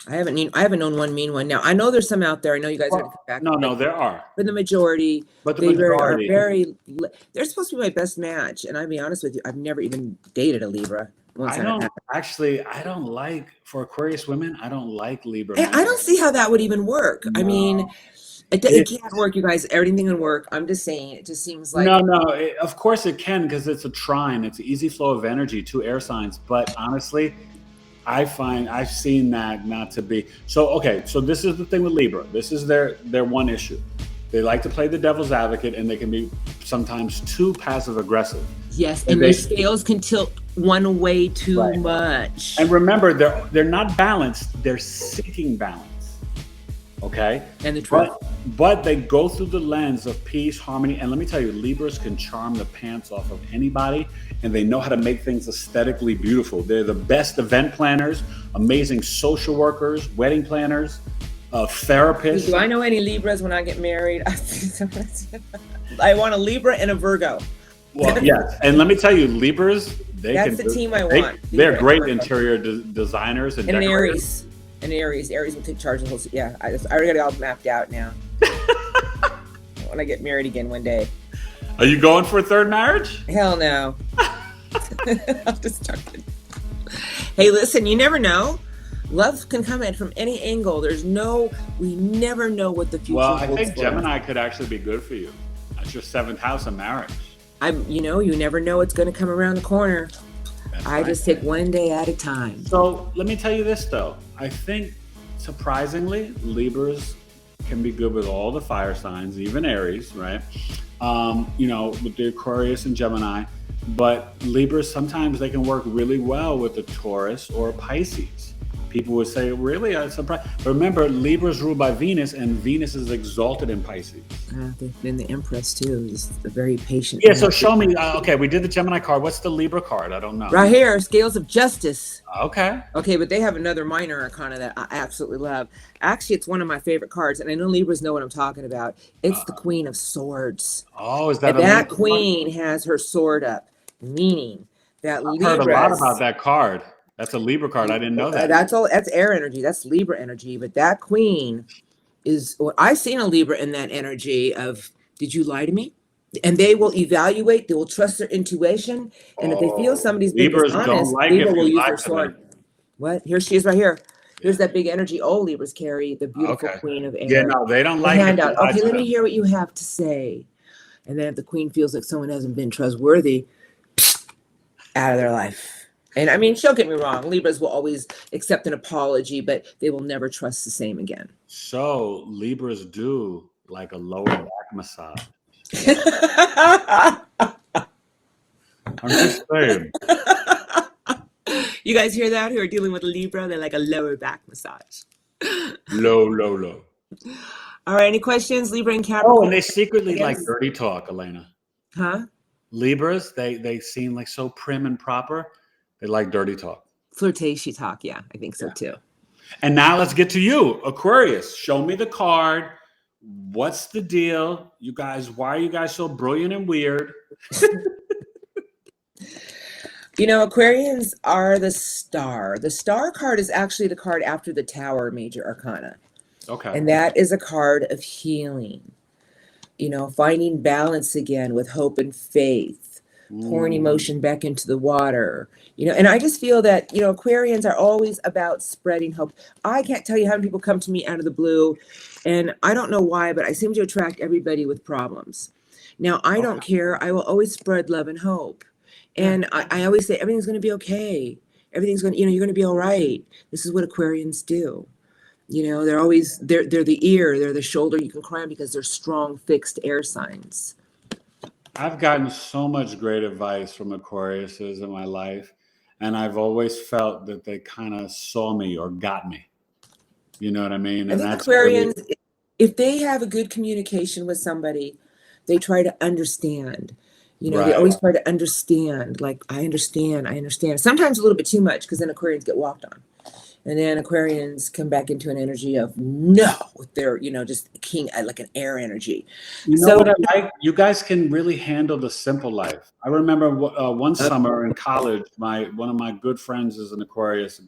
I haven't known one mean one. Now I know there's some out there. I know you guys are back. No, there are. But the majority. But the majority are they're supposed to be my best match. And I'll be honest with you, I've never even dated a Libra. I don't like, for Aquarius women, I don't like Libra. I don't see how that would even work. No. I mean, it can't work, you guys. Everything can work. I'm just saying, it just seems like. Of course it can, because it's a trine. It's an easy flow of energy, 2 air signs. But honestly, I've seen that not to be. So this is the thing with Libra. This is their one issue. They like to play the devil's advocate, and they can be sometimes too passive aggressive. Yes, and their scales can tilt one way too much. And remember, they're not balanced. They're seeking balance. Okay? And the truth. But they go through the lens of peace, harmony. And let me tell you, Libras can charm the pants off of anybody, and they know how to make things aesthetically beautiful. They're the best event planners, amazing social workers, wedding planners, therapists. Do I know any Libras when I get married? I want a Libra and a Virgo. Well, yes. And let me tell you, Libras, that's the team I want. They're great interior designers and decorators. An Aries will take charge of the whole. Yeah, I already got it all mapped out now. When I get married again one day. Are you going for a third marriage? Hell no. I'm just joking. Hey, listen, you never know. Love can come in from any angle. We never know what the future holds. Well, I think Gemini could actually be good for you. That's your 7th house of marriage. You never know what's going to come around the corner. I just take one day at a time. So let me tell you this, though. I think, surprisingly, Libras can be good with all the fire signs, even Aries, right? With the Aquarius and Gemini. But Libras, sometimes they can work really well with the Taurus or Pisces. People would say, really? I'm surprised. But remember, Libra's ruled by Venus, and Venus is exalted in Pisces. Then the Empress, too, is very patient. Yeah, so show me. We did the Gemini card. What's the Libra card? I don't know. Right here, Scales of Justice. Okay, but they have another minor arcana that I absolutely love. Actually, it's one of my favorite cards, and I know Libras know what I'm talking about. It's the Queen of Swords. Oh, is that that Queen has her sword up, meaning that Libra. I've heard a lot about that card. That's a Libra card. I didn't know that. That's air energy. That's Libra energy. But that Queen is, I've seen a Libra in that energy of, did you lie to me? And they will evaluate. They will trust their intuition. And if they feel somebody's being dishonest, Libra will use their sword. What? Here she is right here. Here's that big energy all Libras carry, the beautiful Queen of Air. Yeah, no, they don't like it. Okay, let me hear what you have to say. And then if the Queen feels like someone hasn't been trustworthy, out of their life. And I mean, don't get me wrong, Libras will always accept an apology, but they will never trust the same again. So Libras do like a lower back massage. I'm just saying. You guys hear that? Who are dealing with Libra? They like a lower back massage. Low. All right, any questions? Libra and Capricorn. Oh, and they secretly like dirty talk, Elena. Huh? Libras, they seem like so prim and proper, They like dirty talk. Flirtation talk. Yeah, I think so too. And now let's get to you, Aquarius. Show me the card. What's the deal? You guys, why are you guys so brilliant and weird? You know, Aquarians are the star. The star card is actually the card after the Tower Major Arcana. Okay. And that is a card of healing. You know, finding balance again with hope and faith, pouring emotion back into the water. You know, and I just feel that, you know, Aquarians are always about spreading hope. I can't tell you how many people come to me out of the blue, and I don't know why, but I seem to attract everybody with problems. Now, I don't care. I will always spread love and hope. And I always say, everything's going to be okay. Everything's going to, you know, you're going to be all right. This is what Aquarians do. You know, they're always, they're the ear, they're the shoulder you can cry on because they're strong, fixed air signs. I've gotten so much great advice from Aquariuses in my life. And I've always felt that they kind of saw me or got me. You know what I mean? And I think Aquarians, if they have a good communication with somebody, they try to understand. You know, they always try to understand. Like, I understand. Sometimes a little bit too much, because then Aquarians get walked on. And then Aquarians come back into an energy of no, with their, you know, just king, like an air energy. You know what I like? You guys can really handle the simple life. I remember one summer in college, one of my good friends is an Aquarius,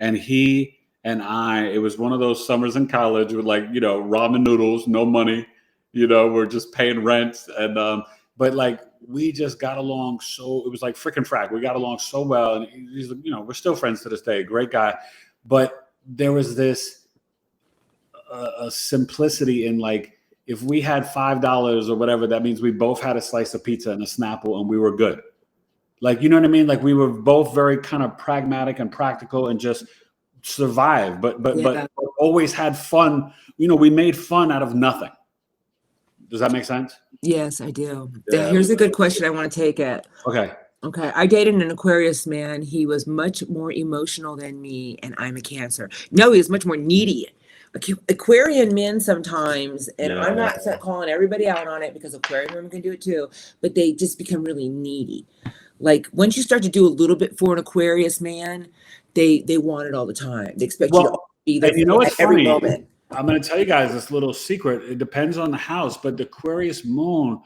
and he and I, it was one of those summers in college with, like, you know, ramen noodles, no money, you know, we're just paying rent. And, but like, we just got along so, it was like frickin' frack. We got along so well. And he's, you know, we're still friends to this day. Great guy. But there was this a simplicity in, like, if we had $5 or whatever, that means we both had a slice of pizza and a Snapple and we were good. Like, you know what I mean? Like, we were both very kind of pragmatic and practical and just survive, but always had fun. You know, we made fun out of nothing. Does that make sense? Yes, I do. Yeah. Here's a good question I want to take it. Okay. I dated an Aquarius man. He was much more emotional than me, and I'm a Cancer. No, he was much more needy. Aquarian men sometimes, and I'm not calling everybody out on it, because Aquarian women can do it too, but they just become really needy. Like, once you start to do a little bit for an Aquarius man, they want it all the time. They expect you to be there, you know what's at every funny? moment. I'm going to tell you guys this little secret. It depends on the house, but the Aquarius moon,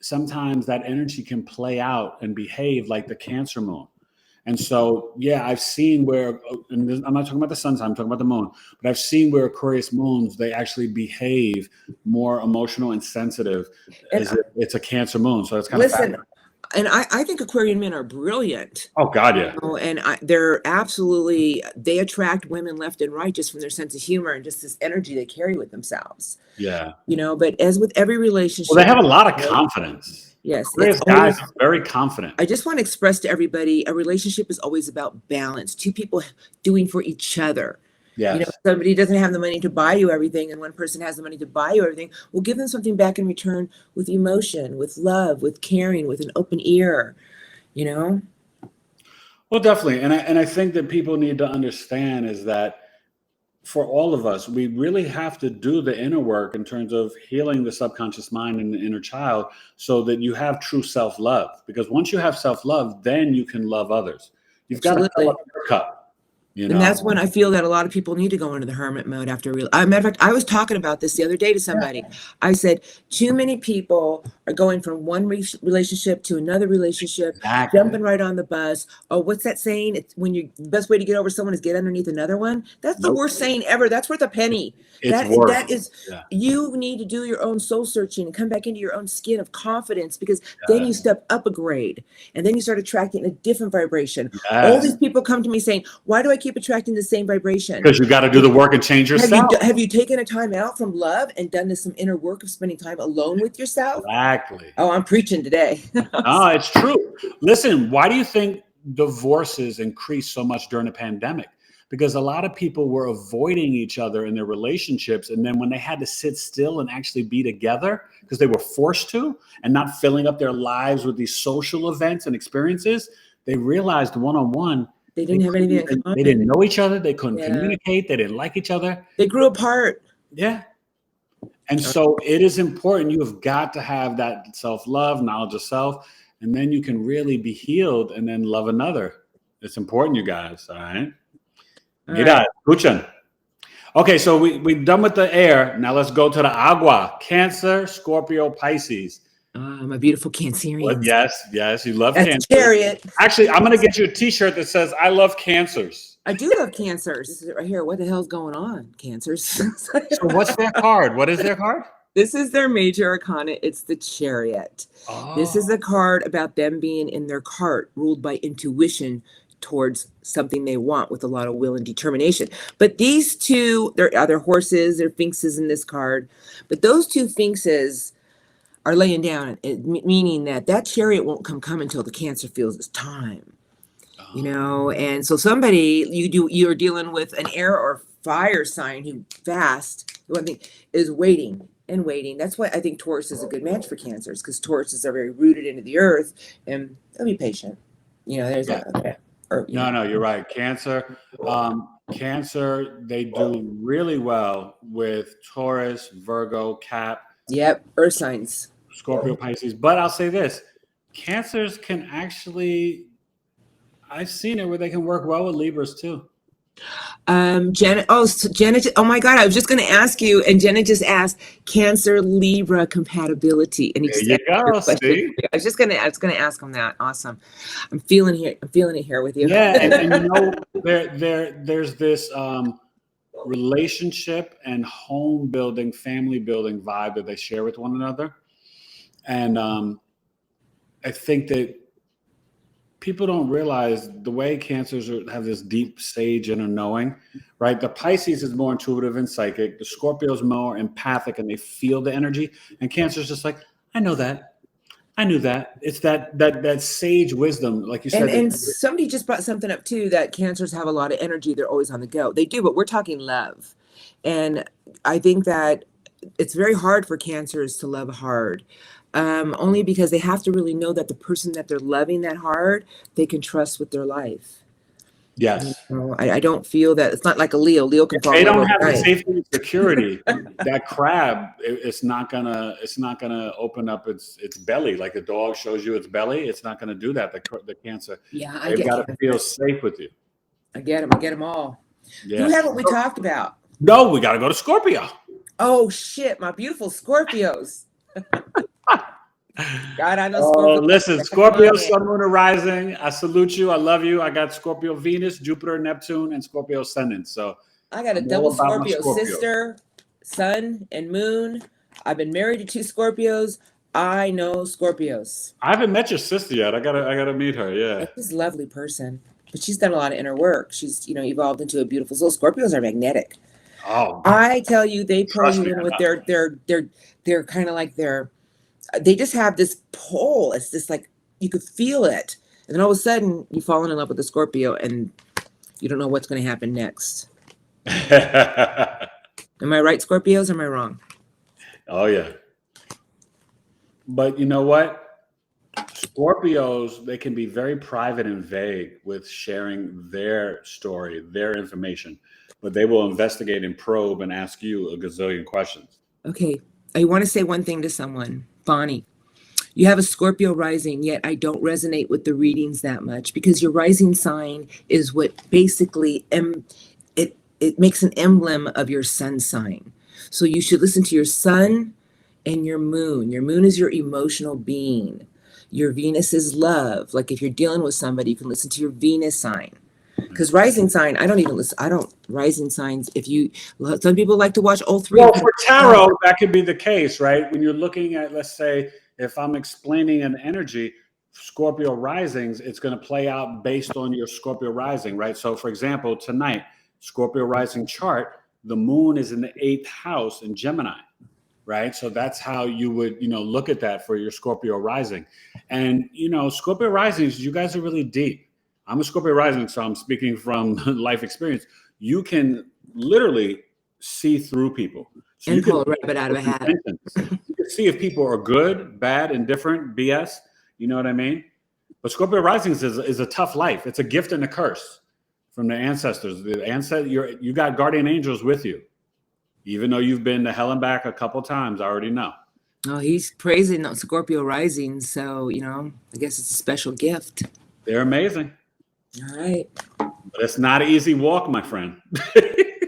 sometimes that energy can play out and behave like the Cancer moon. And so, yeah, I've seen where, and I'm not talking about the sun sign, I'm talking about the moon, but I've seen where Aquarius moons, they actually behave more emotional and sensitive as if it's a Cancer moon. So it's kind of fascinating. And I think Aquarian men are brilliant. Oh, God, yeah. You know, and they're absolutely, they attract women left and right just from their sense of humor and just this energy they carry with themselves. Yeah. You know, but as with every relationship. Well, they have a lot of confidence. Yes. Aquarius guys are very confident. I just want to express to everybody, a relationship is always about balance. Two people doing for each other. Yes. You know, if somebody doesn't have the money to buy you everything, and one person has the money to buy you everything, we'll give them something back in return with emotion, with love, with caring, with an open ear, you know? Well, definitely. And I think that people need to understand is that for all of us, we really have to do the inner work in terms of healing the subconscious mind and the inner child, so that you have true self-love. Because once you have self-love, then you can love others. You've got to fill up your cup. You know? And that's when I feel that a lot of people need to go into the hermit mode after real. Matter of fact, I was talking about this the other day to somebody. Yeah. I said, too many people are going from one relationship to another relationship, jumping right on the bus. Oh, what's that saying? It's when the best way to get over someone is get underneath another one. That's the worst saying ever. That's worth a penny. That is, you need to do your own soul searching and come back into your own skin of confidence, because then you step up a grade and then you start attracting a different vibration. All these people come to me saying, why do I keep attracting the same vibration? Because you got to do the work and change yourself. Have you taken a time out from love and done some inner work of spending time alone with yourself? Exactly. Oh, I'm preaching today. Oh, it's true. Listen, why do you think divorces increased so much during the pandemic? Because a lot of people were avoiding each other in their relationships. And then when they had to sit still and actually be together because they were forced to, and not filling up their lives with these social events and experiences, they realized one-on-one, they didn't have anything in common. They didn't know each other. They couldn't communicate. They didn't like each other. They grew apart. Yeah. And so it is important. You have got to have that self-love, knowledge of self, and then you can really be healed and then love another. It's important, you guys. All right. All Mira, right. escuchan. Okay, so we're done with the air. Now let's go to the agua. Cancer, Scorpio, Pisces. My beautiful Cancerians. Yes, you love That's Cancer. Chariot. Actually, I'm gonna get you a T-shirt that says "I love Cancers." I do love Cancers. This is it right here. What the hell's going on, Cancers? So what's their card? What is their card? This is their major arcana. It's the Chariot. This is a card about them being in their cart, ruled by intuition towards something they want with a lot of will and determination. But these two, they're other horses, they're sphinxes in this card. But those two sphinxes are laying down, meaning that Chariot won't come until the Cancer feels it's time. You know, and so somebody you're dealing with an air or fire sign who is waiting and waiting. That's why I think Taurus is a good match for Cancers, because Tauruses are very rooted into the earth and they'll be patient. You know, there's that. No, you're right. Cancer, Cancer, they do really well with Taurus, Virgo, Cap. Yep, earth signs. Scorpio, Pisces. But I'll say this: Cancers can actually, I've seen it where they can work well with Libras too. Jenna, oh my God, I was just going to ask you, and Jenna just asked Cancer Libra compatibility. And there you go. See? I was going to ask him that. Awesome. I'm feeling it here with you. Yeah, and you know, there's this relationship and home building, family building vibe that they share with one another. And I think that people don't realize the way Cancers have this deep sage inner knowing, right? The Pisces is more intuitive and psychic. The Scorpio is more empathic and they feel the energy. And Cancer is just like, I know that. I knew that. It's that sage wisdom, like you said. And somebody just brought something up too, that Cancers have a lot of energy. They're always on the go. They do, but we're talking love. And I think that it's very hard for Cancers to love hard. Only because they have to really know that the person that they're loving that hard, they can trust with their life. Yes. You know, I don't feel that. It's not like a Leo. Leo can fall. They don't have the safety and security. That crab, it's not gonna open up its belly like a dog shows you its belly. It's not gonna do that. The Cancer. Yeah, they've got to feel safe with you. I get them all. Yes. Who haven't we talked about? No, we got to go to Scorpio. Oh shit, my beautiful Scorpios. God, I know Scorpio. Oh, listen, Scorpio, Sun, Moon, and Rising. I salute you. I love you. I got Scorpio, Venus, Jupiter, Neptune, and Scorpio Ascendant. So I got a double Scorpio sister, Sun, and Moon. I've been married to 2 Scorpios. I know Scorpios. I haven't met your sister yet. I gotta meet her. Yeah, she's a lovely person, but she's done a lot of inner work. She's evolved into a beautiful soul. Scorpios are magnetic. Oh, I tell you, they pull you in with their kind of like they just have this pull. It's just like you could feel it, and then all of a sudden you fall in love with the Scorpio, and you don't know what's going to happen next. Am I right, Scorpios? Or am I wrong? Oh yeah. But you know what? Scorpios, they can be very private and vague with sharing their story, their information, but they will investigate and probe and ask you a gazillion questions. Okay. I want to say one thing to someone. Bonnie, you have a Scorpio rising, yet I don't resonate with the readings that much, because your rising sign is what basically it makes an emblem of your sun sign. So you should listen to your sun and your moon. Your moon is your emotional being. Your Venus is love. Like if you're dealing with somebody, you can listen to your Venus sign. Because rising sign, I don't even listen. I don't rising signs. Some people like to watch all 3. Well, for tarot, that could be the case, right? When you're looking at, let's say, if I'm explaining an energy, Scorpio risings, it's going to play out based on your Scorpio rising, right? So, for example, tonight, Scorpio rising chart, the moon is in the 8th house in Gemini, right? So that's how you would, look at that for your Scorpio rising. And, Scorpio risings, you guys are really deep. I'm a Scorpio rising, so I'm speaking from life experience. You can literally see through people. So and pull a rabbit out of a hat. You can see if people are good, bad, indifferent, BS. You know what I mean? But Scorpio risings is a tough life. It's a gift and a curse from the ancestors. You got guardian angels with you. Even though you've been to hell and back a couple times, I already know. Oh, he's praising Scorpio rising. So, I guess it's a special gift. They're amazing. All right. But it's not an easy walk, my friend.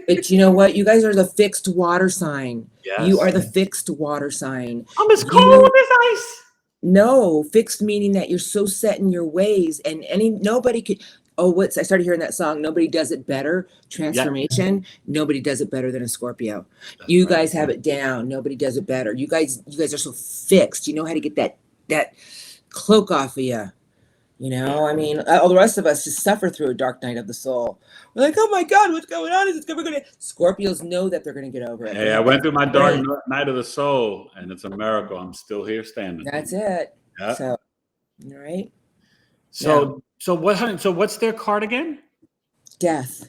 But you know what? You guys are the fixed water sign. You Yes. are the fixed water sign. I'm as cold as ice. No, fixed meaning that you're so set in your ways, and nobody could. Oh, I started hearing that song. Nobody does it better. Transformation. Nobody does it better than a Scorpio. That's You right. guys have it down. Nobody does it better. You guys are so fixed. You know how to get that cloak off of you. You know, I mean, all the rest of us just suffer through a dark night of the soul. We're like, oh my God, what's going on? Is it going to? Scorpios know that they're going to get over it. Hey, I went through my dark night of the soul, and it's a miracle. I'm still here standing. That's it. Yeah. So, all right. So what? Honey, so what's their card again? Death,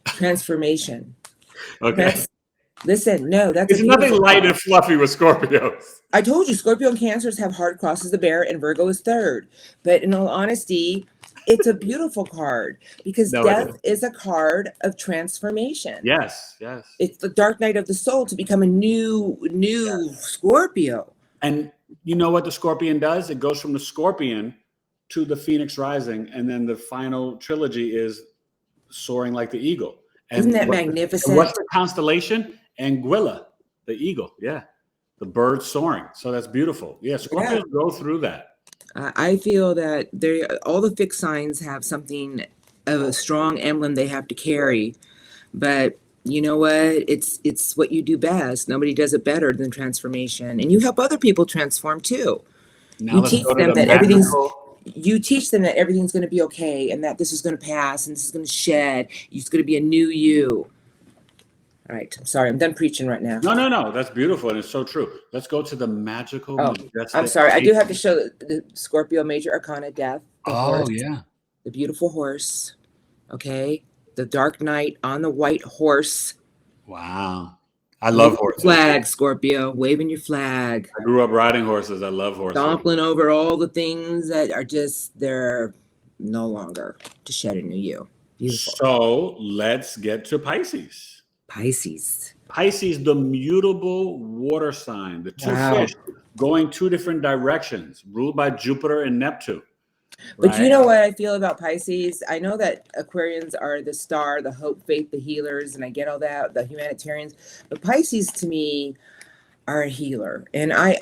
transformation. Okay. Listen, no, that's There's nothing light and fluffy with Scorpios. I told you, Scorpio and Cancers have hard crosses the bear, and Virgo is third. But in all honesty, it's a beautiful card because death is a card of transformation. Yes. It's the dark night of the soul to become a new Scorpio. And you know what the Scorpion does? It goes from the Scorpion to the Phoenix Rising, and then the final trilogy is soaring like the eagle. And isn't that magnificent? What's the constellation? Anguilla, the eagle. Yeah. The bird soaring. So that's beautiful. Yeah. Scorpios go through that. I feel that all the fixed signs have something of a strong emblem they have to carry. But you know what? It's what you do best. Nobody does it better than transformation. And you help other people transform too. Now you teach them that everything's going to be okay, and that this is going to pass, and this is going to shed. It's going to be a new you. All right. I'm sorry. I'm done preaching right now. No. That's beautiful, and it's so true. Let's go to the magical. I'm sorry. I do have to show the Scorpio major arcana death. Horse, yeah. The beautiful horse. Okay. The dark knight on the white horse. Wow. I love horses. Flag, Scorpio, waving your flag. I grew up riding horses. I love horses. Stomping over all the things that are they're no longer to shed a new you. Beautiful. So let's get to Pisces. Pisces, the mutable water sign, the two fish going two different directions, ruled by Jupiter and Neptune. But you know what I feel about Pisces? I know that Aquarians are the star, the hope, faith, the healers, and I get all that, the humanitarians. But Pisces to me are a healer. And I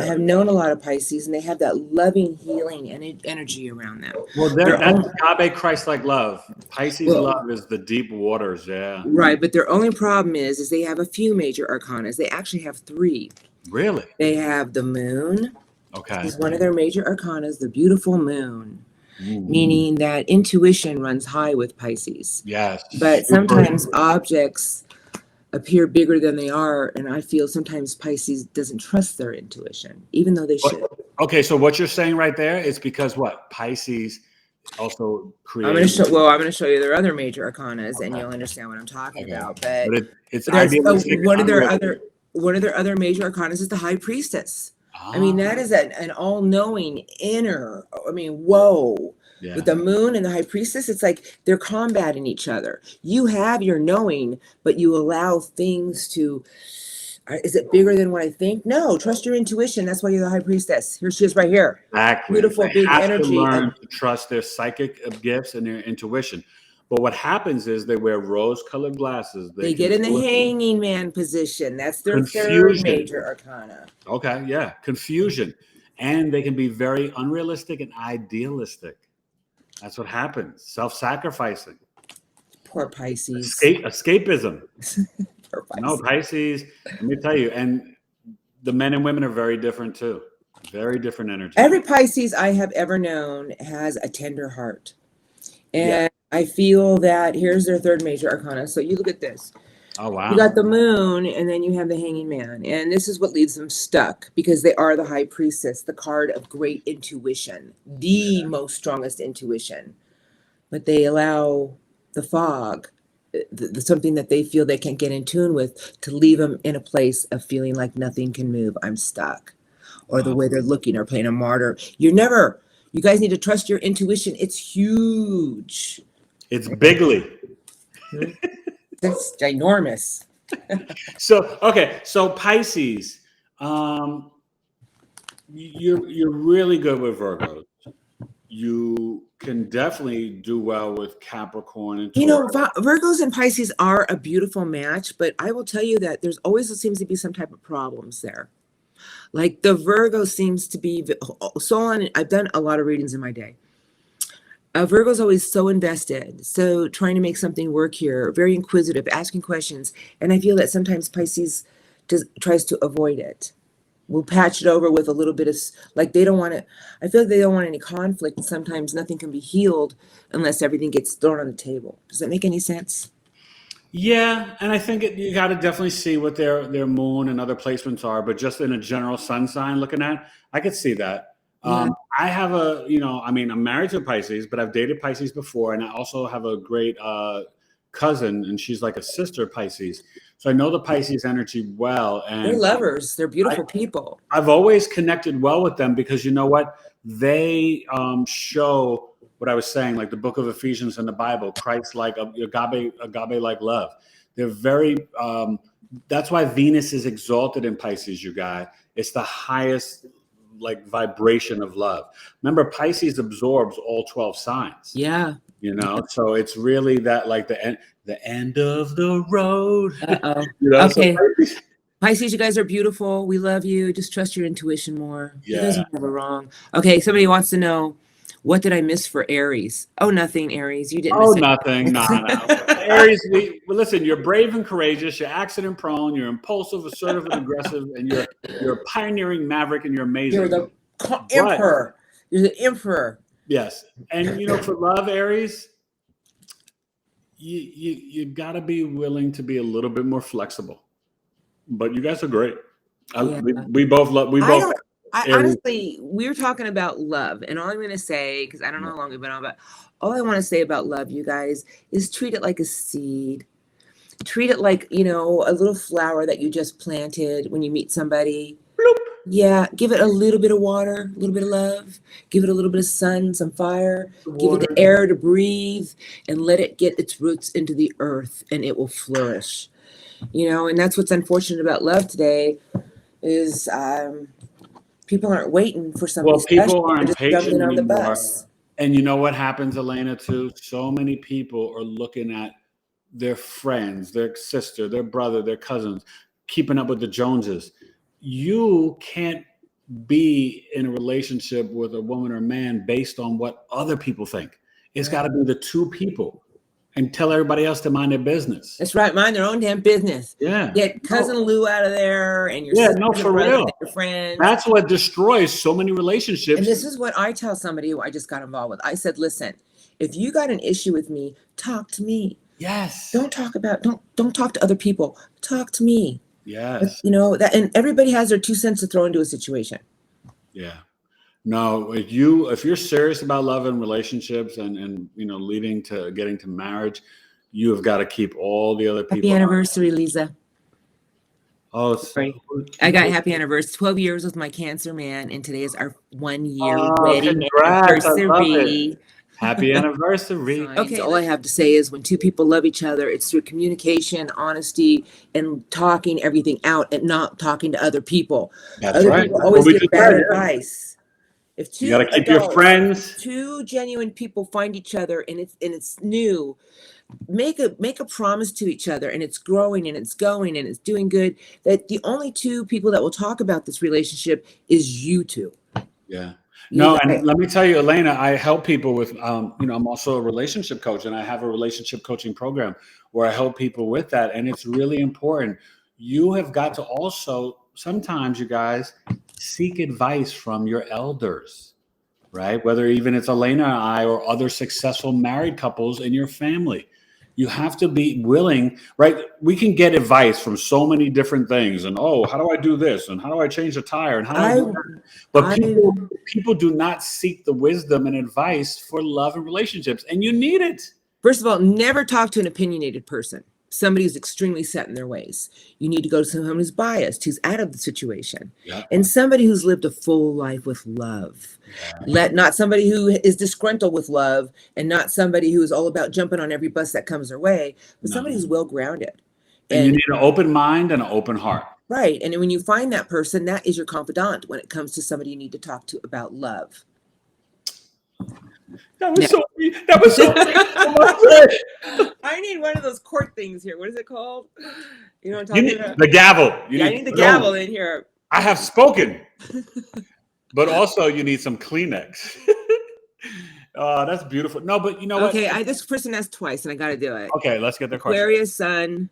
have known a lot of Pisces, and they have that loving, healing energy around them. Well, that's agape Christ-like love. Pisces love is the deep waters, yeah. Right, but their only problem is they have a few major arcanas. They actually have three. Really? They have the moon. Okay. Is one of their major arcanas, the beautiful moon, meaning that intuition runs high with Pisces. Yes. But sometimes objects appear bigger than they are, and I feel sometimes Pisces doesn't trust their intuition, even though they should. Okay, so what you're saying right there is because what? Pisces also creates. I'm going to show you their other major arcanas, and you'll understand what I'm talking about. But it's idealistic. One of their other major arcanas is the High Priestess. I mean, that is an all-knowing inner. I mean, whoa. Yeah. With the moon and the High Priestess, it's like they're combating each other. You have your knowing, but you allow things to. Is it bigger than what I think? No, trust your intuition. That's why you're the High Priestess. Here she is, right here. Exactly. Beautiful, big energy. To learn to trust their psychic gifts and their intuition. But what happens is they wear rose-colored glasses. They get in the hanging man position. That's their third major arcana. Okay, yeah, confusion. And they can be very unrealistic and idealistic. That's what happens. Self-sacrificing. Poor Pisces. Escapism. Poor Pisces. No, Pisces, let me tell you, and the men and women are very different too. Very different energy. Every Pisces I have ever known has a tender heart. And I feel that here's their third major arcana. So you look at this. Oh, wow. You got the moon, and then you have the hanging man. And this is what leaves them stuck because they are the High Priestess, the card of great intuition, the most strongest intuition. But they allow the fog, something that they feel they can't get in tune with, to leave them in a place of feeling like nothing can move. I'm stuck. Or the way they're looking or playing a martyr. You guys need to trust your intuition. It's huge. It's bigly. That's ginormous. So Pisces, you're really good with Virgos. you can definitely do well with Capricorn and You know, Taurus. Virgos and Pisces are a beautiful match, but I will tell you that there's always seems to be some type of problems there. Like the Virgo seems to be so on. I've done a lot of readings in my day. Virgo's always so invested, so trying to make something work here, very inquisitive, asking questions. And I feel that sometimes Pisces tries to avoid it. We'll patch it over with a little bit of, like they don't want to, I feel like they don't want any conflict. And sometimes nothing can be healed unless everything gets thrown on the table. Does that make any sense? Yeah, and I think you got to definitely see what their moon and other placements are, but just in a general sun sign looking at, I could see that. Yeah. I have I'm married to a Pisces, but I've dated Pisces before, and I also have a great cousin, and she's like a sister Pisces. So I know the Pisces energy well, and They're lovers. They're beautiful people. I've always connected well with them because you know what? They show what I was saying, like the book of Ephesians in the Bible, Christ like agape like love. They're very that's why Venus is exalted in Pisces, you guys. It's the highest like vibration of love. Remember, Pisces absorbs all 12 signs. Yeah. You know, so it's really that like the end of the road. Uh-oh. You know, Okay. so Pisces, you guys are beautiful. We love you. Just trust your intuition more. Yeah. You guys are never wrong. Okay, somebody wants to know, what did I miss for Aries? Oh, nothing, Aries. You didn't miss nothing. No. Aries, listen, you're brave and courageous. You're accident prone. You're impulsive, assertive, and aggressive. And you're a pioneering maverick, and you're amazing. You're the emperor. You're the emperor. Yes. And, you know, for love, Aries, you got to be willing to be a little bit more flexible. But you guys are great. Yeah. We both love. Honestly, we're talking about love, and all I'm going to say, because I don't know how long we've been on, but all I want to say about love, you guys, is treat it like a seed. Treat it like, you know, a little flower that you just planted when you meet somebody. Bloop. Yeah, give it a little bit of water, a little bit of love. Give it a little bit of sun, some fire. Give it the air to breathe, and let it get its roots into the earth, and it will flourish. You know, and that's what's unfortunate about love today is people aren't waiting for somebody. Well, people aren't just patient jumping on the anymore. bus. And you know what happens, Elena, too? So many people are looking at their friends, their sister, their brother, their cousins, keeping up with the Joneses. You can't be in a relationship with a woman or man based on what other people think. It's got to be the two people. And tell everybody else to mind their business. That's right. Mind their own damn business. Yeah. Get cousin Lou out of there and your for real. Your friends. That's what destroys so many relationships. And this is what I tell somebody who I just got involved with. I said, listen, if you got an issue with me, talk to me. Yes. Don't talk to other people. Talk to me. Yes. You know, that, and everybody has their 2 cents to throw into a situation. Yeah. No, if you're serious about love and relationships and you know leading to getting to marriage, you have got to keep all the other people. Happy anniversary, Lisa. Oh, I got happy anniversary. 12 years with my Cancer man, and today is our 1 year wedding congrats. anniversary. Happy anniversary. Okay, all I have to say is when two people love each other, it's through communication, honesty, and talking everything out and not talking to other people. That's Other right. people always give bad advice. If you got to keep your friends. Two genuine people find each other and it's new, make a promise to each other, and it's growing and it's going and it's doing good, that the only two people that will talk about this relationship is you two. Yeah. No, and let me tell you, Elena, I help people with, I'm also a relationship coach, and I have a relationship coaching program where I help people with that. And it's really important. You have got to also, sometimes you guys, seek advice from your elders, right? Whether even it's Elena and I or other successful married couples in your family. You have to be willing, right? We can get advice from so many different things, and how do I do this, and how do I change the tire, and how do I do that? But people do not seek the wisdom and advice for love and relationships, and you need it. First of all, never talk to an opinionated person. Somebody who's extremely set in their ways. You need to go to someone who's biased, who's out of the situation, and somebody who's lived a full life with love. Not somebody who is disgruntled with love, and not somebody who is all about jumping on every bus that comes their way, but somebody who's well-grounded. And you need an open mind and an open heart. Right. And when you find that person, that is your confidant when it comes to somebody you need to talk to about love. That was so sweet. That was so sweet. I need one of those court things here. What is it called? You know what I'm You talking need about? the gavel. You Yeah, I need need the to gavel in here. I have spoken. But also you need some Kleenex. Oh, that's beautiful. No, but you know what? Okay, this person asked twice, and I got to do it. Okay, let's get their question. Aquarius Sun,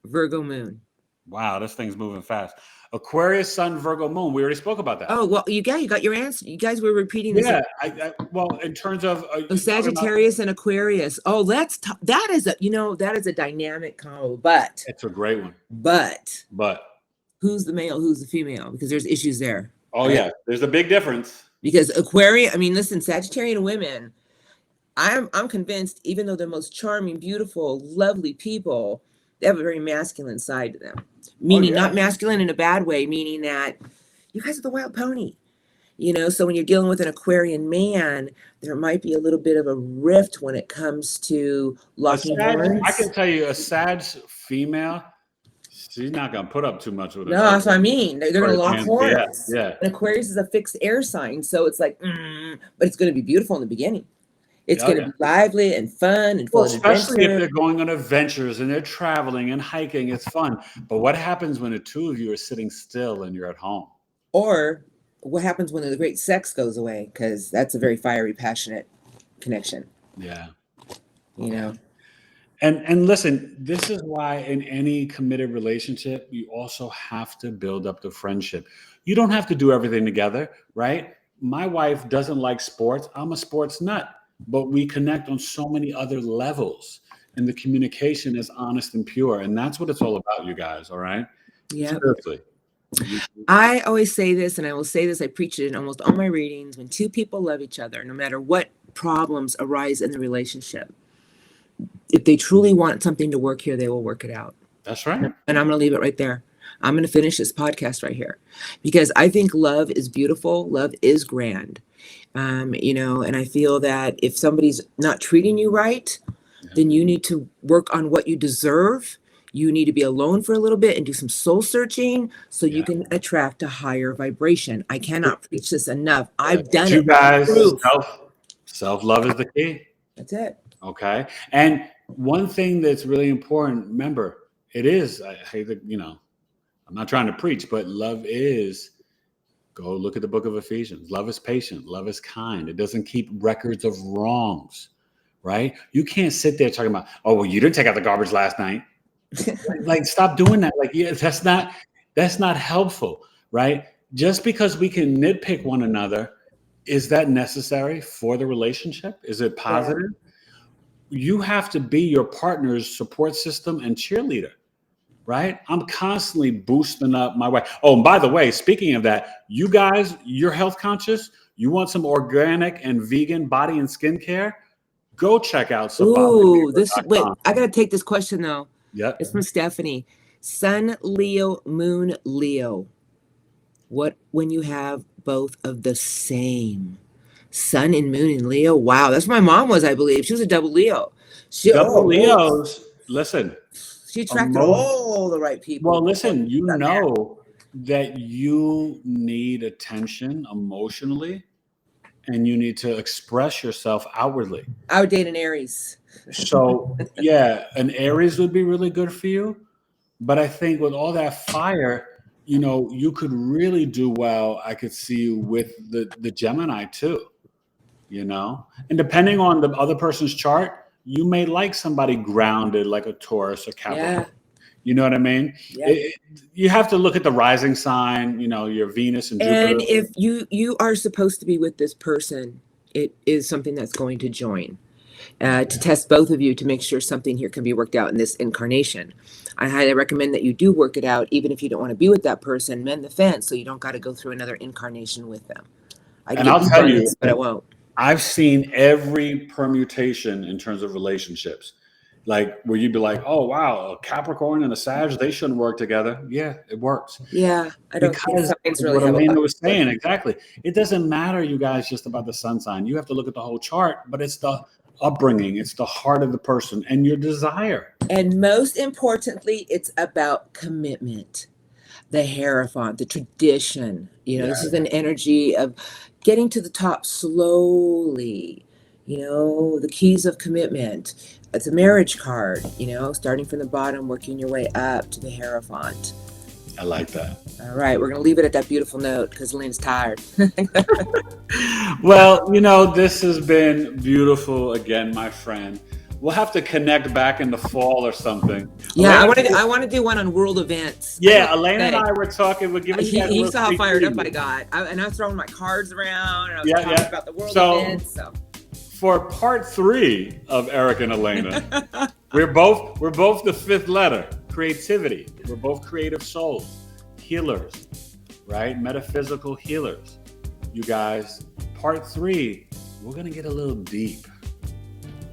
Virgo Moon. Wow, this thing's moving fast. Aquarius, Sun, Virgo, Moon. We already spoke about that. Oh, well, you got your answer. You guys were repeating this. Yeah, well, in terms of Sagittarius and Aquarius. Oh, that is a dynamic combo. But it's a great one. But who's the male? Who's the female? Because there's issues there. Oh, right? Yeah, there's a big difference. Because Aquarius, I mean, listen, Sagittarian women, I'm convinced, even though they're most charming, beautiful, lovely people, they have a very masculine side to them. Meaning not masculine in a bad way, meaning that you guys are the wild pony. So when you're dealing with an Aquarian man, there might be a little bit of a rift when it comes to locking horns. I can tell you, a Sag female, she's not going to put up too much with it. No, that's what I mean. They're going to lock horns. Yeah. And Aquarius is a fixed air sign, so it's like, but it's going to be beautiful in the beginning. It's going to be lively and fun and full of adventure. Especially if they're going on adventures and they're traveling and hiking, it's fun. But what happens when the two of you are sitting still and you're at home? Or what happens when the great sex goes away? Because that's a very fiery, passionate connection. Yeah. And listen, this is why in any committed relationship, you also have to build up the friendship. You don't have to do everything together, right? My wife doesn't like sports. I'm a sports nut. But we connect on so many other levels, and the communication is honest and pure. And that's what it's all about, you guys. All right. Yeah. Seriously. I always say this, and I will say this, I preach it in almost all my readings. When two people love each other, no matter what problems arise in the relationship, if they truly want something to work here, they will work it out. That's right. And I'm going to leave it right there. I'm going to finish this podcast right here because I think love is beautiful. Love is grand. And I feel that if somebody's not treating you right, then you need to work on what you deserve. You need to be alone for a little bit and do some soul searching so you can attract a higher vibration. I cannot preach this enough. I've done it. You guys, self-love is the key. That's it. Okay. And one thing that's really important, remember, I hate that, I'm not trying to preach, but love is, go look at the book of Ephesians. Love is patient. Love is kind. It doesn't keep records of wrongs, right? You can't sit there talking about, oh, well, you didn't take out the garbage last night. Like, stop doing that. Like, yeah, that's not helpful, right? Just because we can nitpick one another, is that necessary for the relationship? Is it positive? Yeah. You have to be your partner's support system and cheerleader. Right? I'm constantly boosting up my wife. Oh, and by the way, speaking of that, you guys, you're health conscious. You want some organic and vegan body and skincare? Go check out some. Ooh, wait, I got to take this question though. Yeah. It's from Stephanie. Sun Leo, Moon Leo. What when you have both of the same? Sun and Moon in Leo. Wow, that's what my mom was, I believe. She was a double Leo. Leos, listen. She attracted all the right people. Well, listen, you know that you need attention emotionally and you need to express yourself outwardly. I would date an Aries. So, yeah, an Aries would be really good for you. But I think with all that fire, you could really do well. I could see you with the Gemini too, and depending on the other person's chart, you may like somebody grounded like a Taurus or Capricorn. Yeah. You know what I mean? Yeah. You have to look at the rising sign, your Venus and Jupiter. And if you are supposed to be with this person, it is something that's going to join to test both of you to make sure something here can be worked out in this incarnation. I highly recommend that you do work it out, even if you don't want to be with that person, mend the fence so you don't got to go through another incarnation with them. I'll tell you, but I won't. I've seen every permutation in terms of relationships, like where you'd be like, oh, wow, a Capricorn and a Sag, they shouldn't work together. Yeah, it works. Yeah, I don't think science really what Elana was saying, exactly. It doesn't matter, you guys, just about the sun sign. You have to look at the whole chart, but it's the upbringing, it's the heart of the person and your desire. And most importantly, it's about commitment, the Hierophant, the tradition. This is an energy of getting to the top slowly, You know, the keys of commitment. It's a marriage card, you know, starting from the bottom, working your way up to the Hierophant. I like that. All right, we're going to leave it at that beautiful note because Lynn's tired. Well, you know, this has been beautiful again, my friend. We'll have to connect back in the fall or something. Yeah, Elana, I want to do one on world events. Yeah, Elana and I were talking. We're giving you guys He a saw how little fired up preview. I got. And I was throwing my cards around, and I was Yeah, talking yeah. about the world So- events. So For part 3 of Eric and Elana, we're both the 5th letter, creativity. We're both creative souls, healers, right? Metaphysical healers. You guys, part 3, we're going to get a little deep.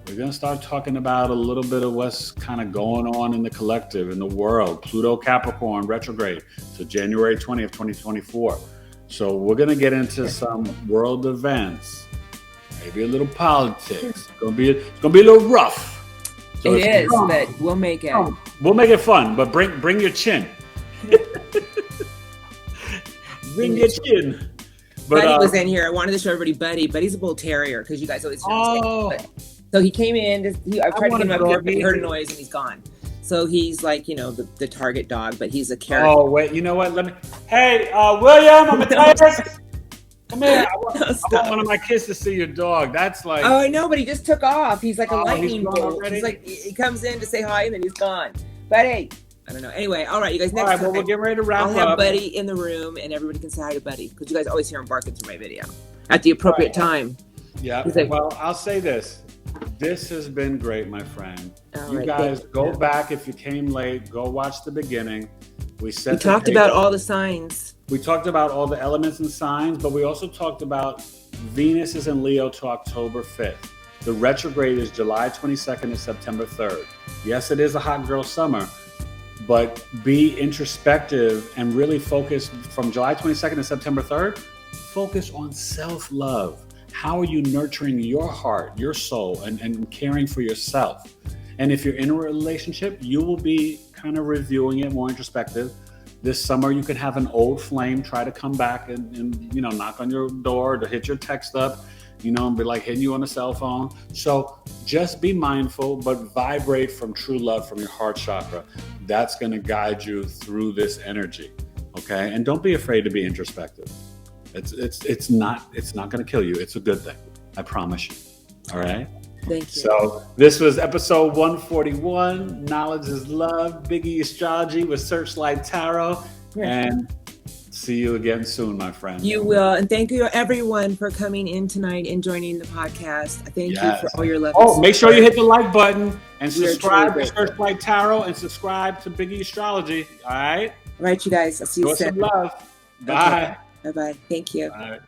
We're going to start talking about a little bit of what's kind of going on in the collective, in the world. Pluto Capricorn retrograde to January 20th, 2024. So we're going to get into some world events, maybe a little politics. It's going to be a little rough. So it is, but we'll make it. We'll make it fun, but bring your chin. Bring your chin. But, Buddy was in here. I wanted to show everybody Buddy. Buddy's a bull terrier because you guys always hear him say, so he came in. I've tried to get him up here, but he heard a noise and he's gone. So he's like, you know, the target dog, but he's a character. Oh, wait, you know what? Hey, William, I'm Matthias. Come here. I want one of my kids to see your dog. That's like... Oh, I know, but he just took off. He's like a he's lightning gone bolt. already? He's like, he comes in to say hi and then he's gone. Buddy. I don't know. Anyway, all right, you guys, next All right, time. well, we're getting ready to wrap I'll up. have Buddy in the room and everybody can say hi to Buddy because you guys always hear him barking through my video at the appropriate time. Yeah, He's like- well, I'll say this. This has been great, my friend. All You right, guys, thank go you. back if you came late. Go watch the beginning. We We set the talked pace. about all the signs. We talked about all the elements and signs, but we also talked about Venus is in Leo to October 5th. The retrograde is July 22nd to September 3rd. Yes, it is a hot girl summer, but be introspective and really focus from July 22nd to September 3rd. Focus on self-love. How are you nurturing your heart, your soul, and caring for yourself? And if you're in a relationship, you will be kind of reviewing it, more introspective. This summer, you could have an old flame try to come back and you know, knock on your door to hit your text up, you know, and be like hitting you on the cell phone. So just be mindful, but vibrate from true love from your heart chakra. That's going to guide you through this energy. Okay. And don't be afraid to be introspective. It's not going to kill you. It's a good thing. I promise you. All right. Thank you. So this was episode 141. Knowledge is love. Biggie Astrology with Searchlight Tarot. Yeah. And see you again soon, my friend. You will. And thank you, everyone, for coming in tonight and joining the podcast. Thank you Yes. for all your love. Oh, make sure you hit the like button and We are subscribe truly to grateful. Searchlight Tarot and subscribe to Biggie Astrology. All right. All right, you guys. I'll see Show you us some soon. love. Bye. Bye-bye. Thank you. Bye.